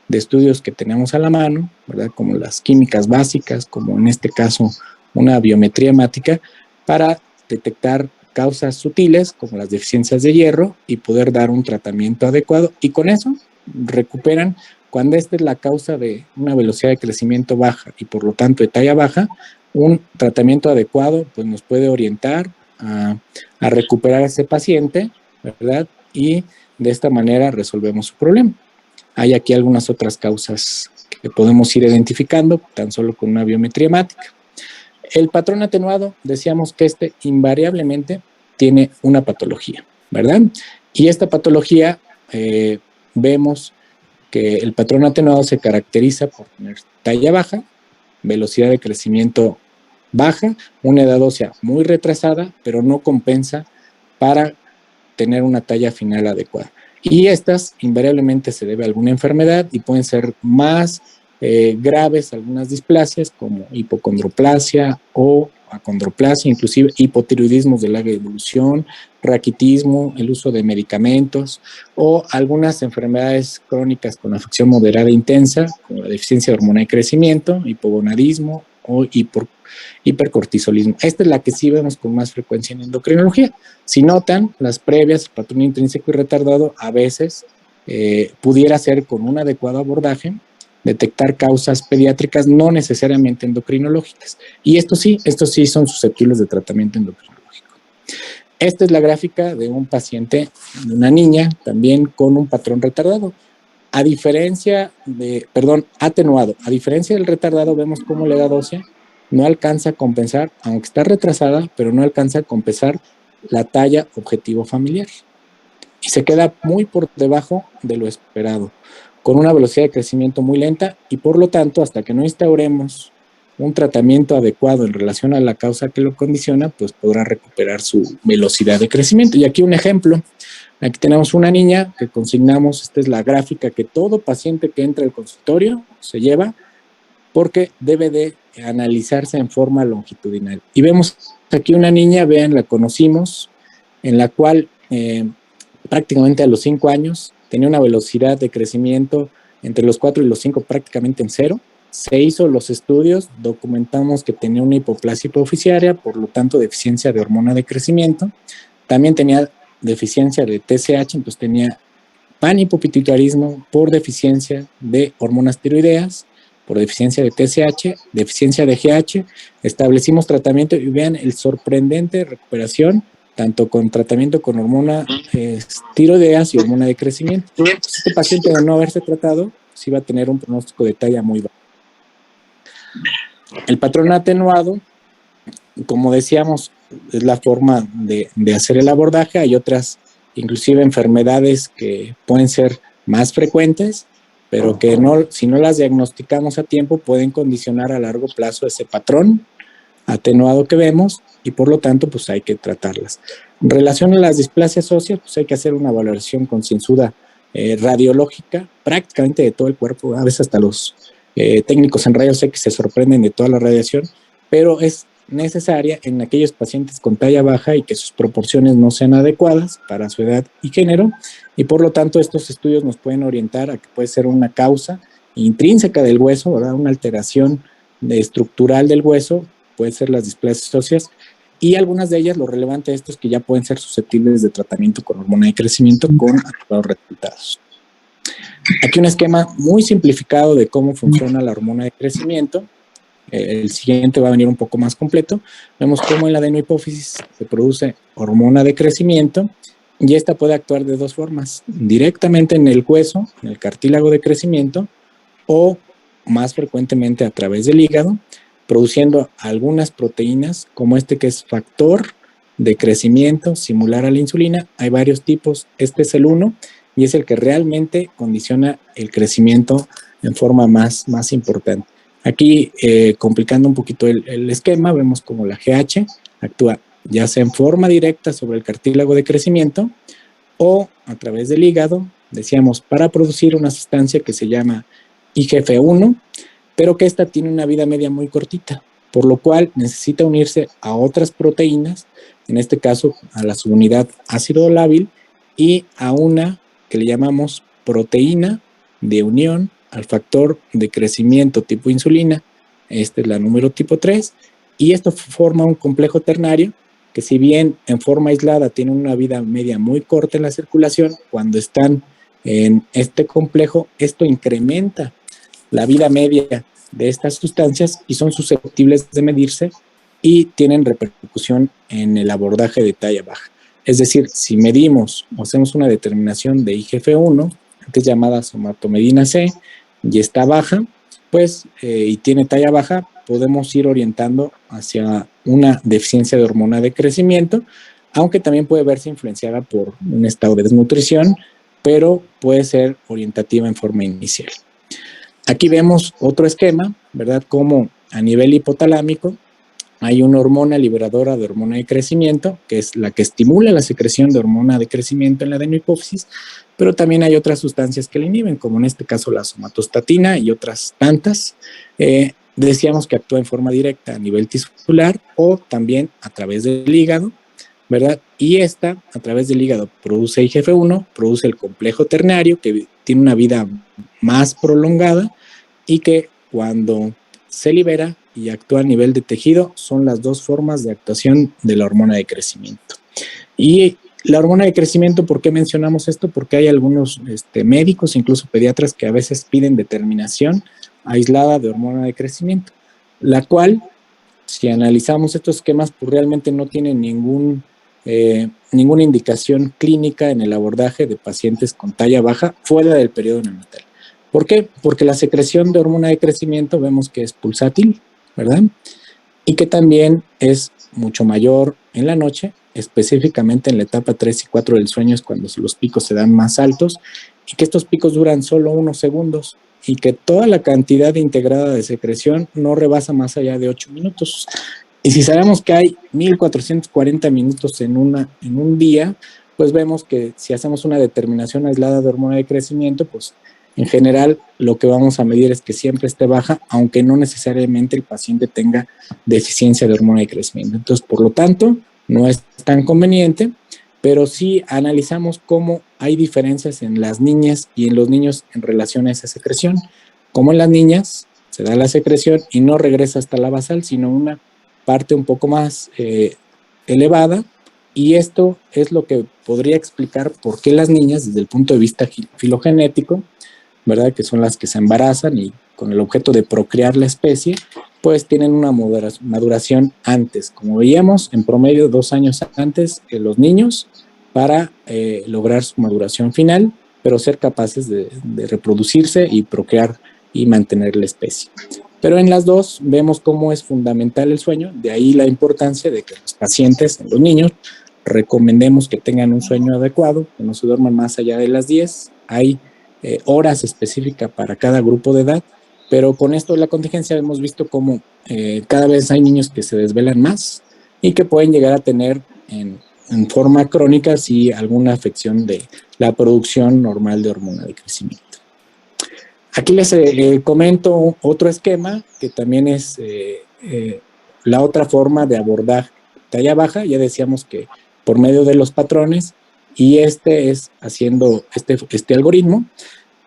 de estudios que tenemos a la mano, ¿verdad? Como las químicas básicas, como en este caso una biometría hemática, para detectar causas sutiles como las deficiencias de hierro y poder dar un tratamiento adecuado, y con eso recuperan. Cuando esta es la causa de una velocidad de crecimiento baja y por lo tanto de talla baja, un tratamiento adecuado pues nos puede orientar a recuperar a ese paciente, ¿verdad? Y de esta manera resolvemos su problema. Hay aquí algunas otras causas que podemos ir identificando tan solo con una biometría hemática. El patrón atenuado, decíamos que invariablemente tiene una patología, ¿verdad? Y esta patología vemos que el patrón atenuado se caracteriza por tener talla baja, velocidad de crecimiento baja, una edad ósea muy retrasada, pero no compensa para tener una talla final adecuada. Y estas invariablemente se debe a alguna enfermedad y pueden ser más graves algunas displasias como hipocondroplasia o acondroplasia, inclusive hipotiroidismos de larga evolución, raquitismo, el uso de medicamentos o algunas enfermedades crónicas con afección moderada e intensa, como la deficiencia de hormona de crecimiento, hipogonadismo o hipercortisolismo. Esta es la que sí vemos con más frecuencia en endocrinología. Si notan, las previas, el patrón intrínseco y retardado, a veces pudiera ser con un adecuado abordaje detectar causas pediátricas no necesariamente endocrinológicas. Y estos sí son susceptibles de tratamiento endocrinológico. Esta es la gráfica de un paciente, de una niña, también con un patrón retardado. Atenuado. A diferencia del retardado, vemos cómo la edad ósea no alcanza a compensar, aunque está retrasada, pero no alcanza a compensar la talla objetivo familiar. Y se queda muy por debajo de lo esperado, con una velocidad de crecimiento muy lenta, y por lo tanto, hasta que no instauremos un tratamiento adecuado en relación a la causa que lo condiciona, pues podrá recuperar su velocidad de crecimiento. Y aquí un ejemplo. Aquí tenemos una niña que consignamos, esta es la gráfica que todo paciente que entra al consultorio se lleva, porque debe de analizarse en forma longitudinal. Y vemos aquí una niña, vean, la conocimos, en la cual prácticamente a los 5 años tenía una velocidad de crecimiento entre los 4 y los 5 prácticamente en 0. Se hizo los estudios, documentamos que tenía una hipoplasia hipoficiaria, por lo tanto deficiencia de hormona de crecimiento. También tenía deficiencia de TSH, entonces tenía panhipopituitarismo por deficiencia de hormonas tiroideas, por deficiencia de TSH, deficiencia de GH. Establecimos tratamiento y vean el sorprendente recuperación, tanto con tratamiento con hormona tiroideas y hormona de crecimiento. Este paciente, de no haberse tratado, sí va a tener un pronóstico de talla muy bajo. El patrón atenuado, como decíamos, es la forma de hacer el abordaje. Hay otras, inclusive enfermedades que pueden ser más frecuentes, pero que si no las diagnosticamos a tiempo, pueden condicionar a largo plazo ese patrón atenuado que vemos, y por lo tanto pues hay que tratarlas. En relación a las displasias óseas, pues hay que hacer una valoración concienzuda radiológica prácticamente de todo el cuerpo. A veces hasta los técnicos en rayos X se sorprenden de toda la radiación, pero es necesaria en aquellos pacientes con talla baja y que sus proporciones no sean adecuadas para su edad y género, y por lo tanto estos estudios nos pueden orientar a que puede ser una causa intrínseca del hueso, ¿verdad? Una alteración estructural del hueso, puede ser las displasias óseas, y algunas de ellas, lo relevante de esto es que ya pueden ser susceptibles de tratamiento con hormona de crecimiento con adecuados resultados. Aquí un esquema muy simplificado de cómo funciona la hormona de crecimiento. El siguiente va a venir un poco más completo. Vemos cómo en la adenohipófisis se produce hormona de crecimiento y esta puede actuar de dos formas: directamente en el hueso, en el cartílago de crecimiento, o más frecuentemente a través del hígado, produciendo algunas proteínas como este que es factor de crecimiento similar a la insulina. Hay varios tipos, este es el 1 y es el que realmente condiciona el crecimiento en forma más importante. Aquí, complicando un poquito el esquema, vemos como la GH actúa ya sea en forma directa sobre el cartílago de crecimiento o a través del hígado, decíamos, para producir una sustancia que se llama IGF-1, pero que esta tiene una vida media muy cortita, por lo cual necesita unirse a otras proteínas, en este caso a la subunidad ácido lábil y a una que le llamamos proteína de unión al factor de crecimiento tipo insulina. Esta es la número tipo 3, y esto forma un complejo ternario que, si bien en forma aislada tiene una vida media muy corta en la circulación, cuando están en este complejo, esto incrementa la vida media de estas sustancias y son susceptibles de medirse y tienen repercusión en el abordaje de talla baja. Es decir, si medimos o hacemos una determinación de IGF-1, antes llamada somatomedina C, y está baja, pues, y tiene talla baja, podemos ir orientando hacia una deficiencia de hormona de crecimiento, aunque también puede verse influenciada por un estado de desnutrición, pero puede ser orientativa en forma inicial. Aquí vemos otro esquema, ¿verdad? Como a nivel hipotalámico hay una hormona liberadora de hormona de crecimiento, que es la que estimula la secreción de hormona de crecimiento en la adenohipófisis, pero también hay otras sustancias que la inhiben, como en este caso la somatostatina y otras tantas. Decíamos que actúa en forma directa a nivel tisular o también a través del hígado, ¿verdad? Y esta, a través del hígado, produce IGF-1, produce el complejo ternario, que tiene una vida más prolongada y que cuando se libera y actúa a nivel de tejido, son las dos formas de actuación de la hormona de crecimiento. Y la hormona de crecimiento, ¿por qué mencionamos esto? Porque hay algunos médicos, incluso pediatras, que a veces piden determinación aislada de hormona de crecimiento, la cual, si analizamos estos esquemas, pues realmente no tiene ninguna indicación clínica en el abordaje de pacientes con talla baja fuera del periodo neonatal. ¿Por qué? Porque la secreción de hormona de crecimiento vemos que es pulsátil, ¿verdad? Y que también es mucho mayor en la noche, específicamente en la etapa 3 y 4 del sueño es cuando los picos se dan más altos, y que estos picos duran solo unos segundos y que toda la cantidad integrada de secreción no rebasa más allá de 8 minutos. Y si sabemos que hay 1440 minutos en un día, pues vemos que si hacemos una determinación aislada de hormona de crecimiento, pues en general lo que vamos a medir es que siempre esté baja, aunque no necesariamente el paciente tenga deficiencia de hormona de crecimiento. Entonces, por lo tanto, no es tan conveniente, pero sí analizamos cómo hay diferencias en las niñas y en los niños en relación a esa secreción. Como en las niñas se da la secreción y no regresa hasta la basal, sino una parte un poco más elevada, y esto es lo que podría explicar por qué las niñas, desde el punto de vista filogenético, ¿verdad?, que son las que se embarazan y con el objeto de procrear la especie, pues tienen una maduración antes, como veíamos, en promedio 2 años antes que los niños, para lograr su maduración final, pero ser capaces de reproducirse y procrear y mantener la especie. Pero en las dos vemos cómo es fundamental el sueño, de ahí la importancia de que los pacientes, los niños, recomendemos que tengan un sueño adecuado, que no se duerman más allá de las 10. Hay horas específicas para cada grupo de edad, pero con esto de la contingencia hemos visto cómo cada vez hay niños que se desvelan más y que pueden llegar a tener en forma crónica sí alguna afección de la producción normal de hormona de crecimiento. Aquí les comento otro esquema que también es la otra forma de abordar talla baja, ya decíamos que por medio de los patrones, y este es haciendo este algoritmo.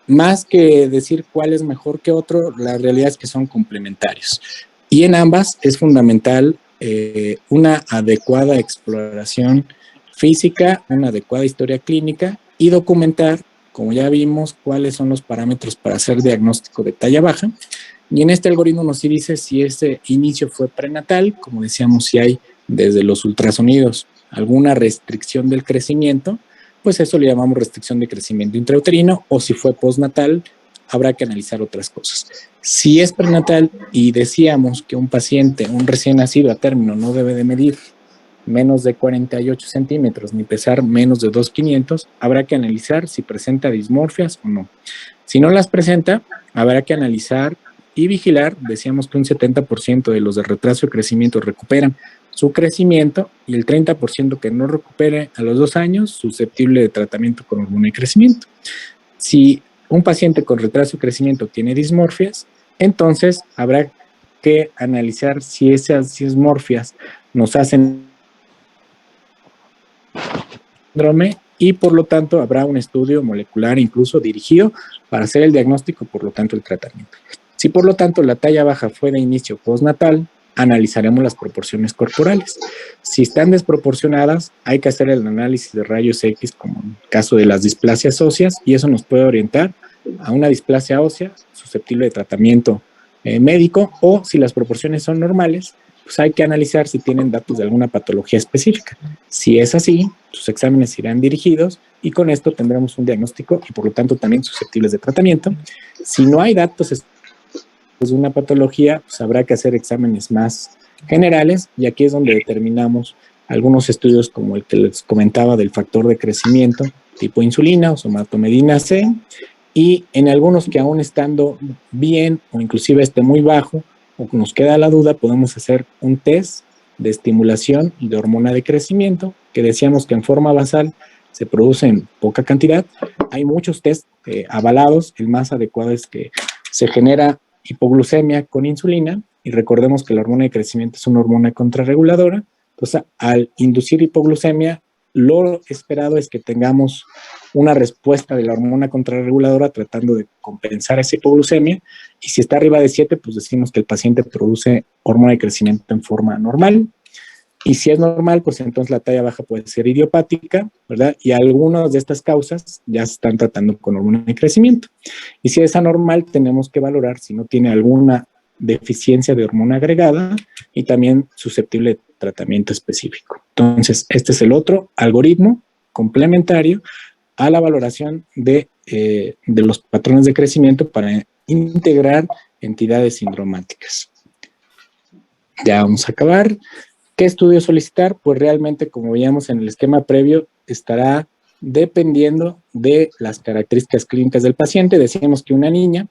Más que decir cuál es mejor que otro, la realidad es que son complementarios. Y en ambas es fundamental una adecuada exploración física, una adecuada historia clínica y documentar, como ya vimos, cuáles son los parámetros para hacer diagnóstico de talla baja. Y en este algoritmo nos dice si ese inicio fue prenatal, como decíamos, si hay desde los ultrasonidos alguna restricción del crecimiento, pues eso le llamamos restricción de crecimiento intrauterino, o si fue postnatal, habrá que analizar otras cosas. Si es prenatal y decíamos que un paciente, un recién nacido a término, no debe de medir menos de 48 centímetros ni pesar menos de 2,500, habrá que analizar si presenta dismorfias o no. Si no las presenta, habrá que analizar y vigilar. Decíamos que un 70% de los de retraso de crecimiento recuperan su crecimiento y el 30% que no recupere a los 2 años, susceptible de tratamiento con hormona de crecimiento. Si un paciente con retraso de crecimiento tiene dismorfias, entonces habrá que analizar si esas dismorfias nos hacen síndrome y por lo tanto habrá un estudio molecular incluso dirigido para hacer el diagnóstico, por lo tanto el tratamiento. Si por lo tanto la talla baja fue de inicio postnatal, analizaremos las proporciones corporales. Si están desproporcionadas, hay que hacer el análisis de rayos X como en el caso de las displasias óseas y eso nos puede orientar a una displasia ósea susceptible de tratamiento médico, o si las proporciones son normales, pues hay que analizar si tienen datos de alguna patología específica. Si es así, sus exámenes irán dirigidos y con esto tendremos un diagnóstico y por lo tanto también susceptibles de tratamiento. Si no hay datos de una patología, pues habrá que hacer exámenes más generales y aquí es donde determinamos algunos estudios como el que les comentaba del factor de crecimiento tipo insulina o somatomedina C, y en algunos que aún estando bien o inclusive esté muy bajo o nos queda la duda, podemos hacer un test de estimulación de hormona de crecimiento, que decíamos que en forma basal se produce en poca cantidad. Hay muchos test avalados, el más adecuado es que se genera hipoglucemia con insulina, y recordemos que la hormona de crecimiento es una hormona contrarreguladora. Entonces, al inducir hipoglucemia, lo esperado es que tengamos una respuesta de la hormona contrarreguladora tratando de compensar esa hipoglucemia, y si está arriba de 7, pues decimos que el paciente produce hormona de crecimiento en forma normal, y si es normal, pues entonces la talla baja puede ser idiopática, ¿verdad? Y algunas de estas causas ya se están tratando con hormona de crecimiento. Y si es anormal, tenemos que valorar si no tiene alguna deficiencia de hormona agregada y también susceptible de tratamiento específico. Entonces, este es el otro algoritmo complementario a la valoración de los patrones de crecimiento para integrar entidades sindromáticas. Ya vamos a acabar. ¿Qué estudio solicitar? Pues realmente, como veíamos en el esquema previo, estará dependiendo de las características clínicas del paciente. Decíamos que una niña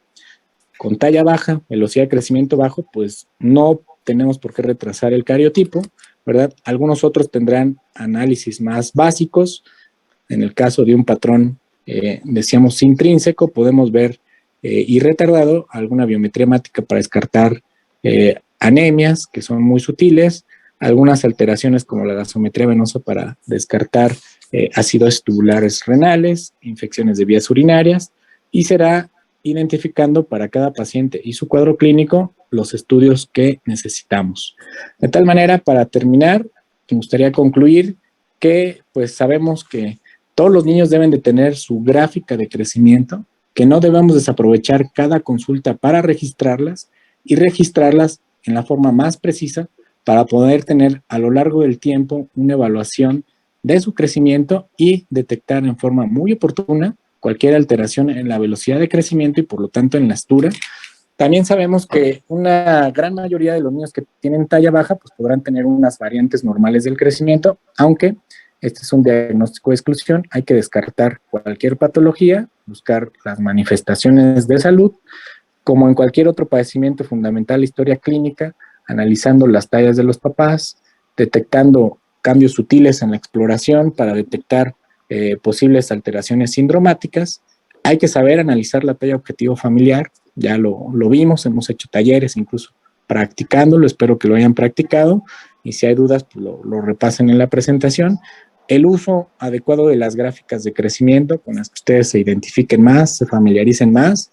con talla baja, velocidad de crecimiento bajo, pues no tenemos por qué retrasar el cariotipo, ¿verdad? Algunos otros tendrán análisis más básicos. En el caso de un patrón, decíamos intrínseco, podemos ver y retardado alguna biometría hemática para descartar anemias que son muy sutiles, algunas alteraciones como la gasometría venosa para descartar acidosis tubulares renales, infecciones de vías urinarias, y será identificando para cada paciente y su cuadro clínico los estudios que necesitamos. De tal manera, para terminar, me gustaría concluir que pues sabemos que todos los niños deben de tener su gráfica de crecimiento, que no debemos desaprovechar cada consulta para registrarlas y registrarlas en la forma más precisa para poder tener a lo largo del tiempo una evaluación de su crecimiento y detectar en forma muy oportuna cualquier alteración en la velocidad de crecimiento y por lo tanto en la altura. También sabemos que una gran mayoría de los niños que tienen talla baja pues podrán tener unas variantes normales del crecimiento, aunque este es un diagnóstico de exclusión. Hay que descartar cualquier patología, buscar las manifestaciones de salud, como en cualquier otro padecimiento fundamental, historia clínica, analizando las tallas de los papás, detectando cambios sutiles en la exploración para detectar posibles alteraciones sindromáticas. Hay que saber analizar la talla objetivo familiar, ya lo vimos, hemos hecho talleres incluso practicándolo, espero que lo hayan practicado, y si hay dudas, pues lo repasen en la presentación. El uso adecuado de las gráficas de crecimiento con las que ustedes se identifiquen más, se familiaricen más.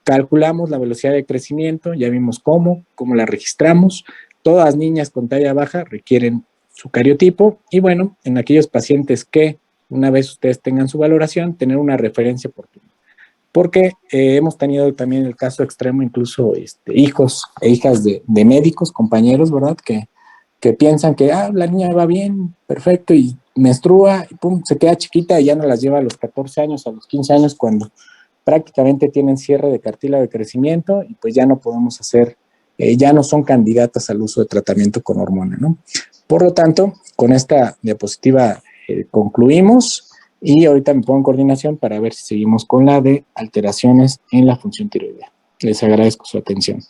Calculamos la velocidad de crecimiento, ya vimos cómo la registramos. Todas las niñas con talla baja requieren su cariotipo y bueno, en aquellos pacientes que una vez ustedes tengan su valoración, tener una referencia oportuna. Porque hemos tenido también el caso extremo, incluso hijos e hijas de médicos, compañeros, ¿verdad? Que piensan que la niña va bien, perfecto, y menstrua, y pum, se queda chiquita y ya no las lleva a los 14 años, a los 15 años, cuando prácticamente tienen cierre de cartílago de crecimiento y pues ya no podemos hacer, ya no son candidatas al uso de tratamiento con hormona, ¿no? Por lo tanto, con esta diapositiva concluimos y ahorita me pongo en coordinación para ver si seguimos con la de alteraciones en la función tiroidea. Les agradezco su atención.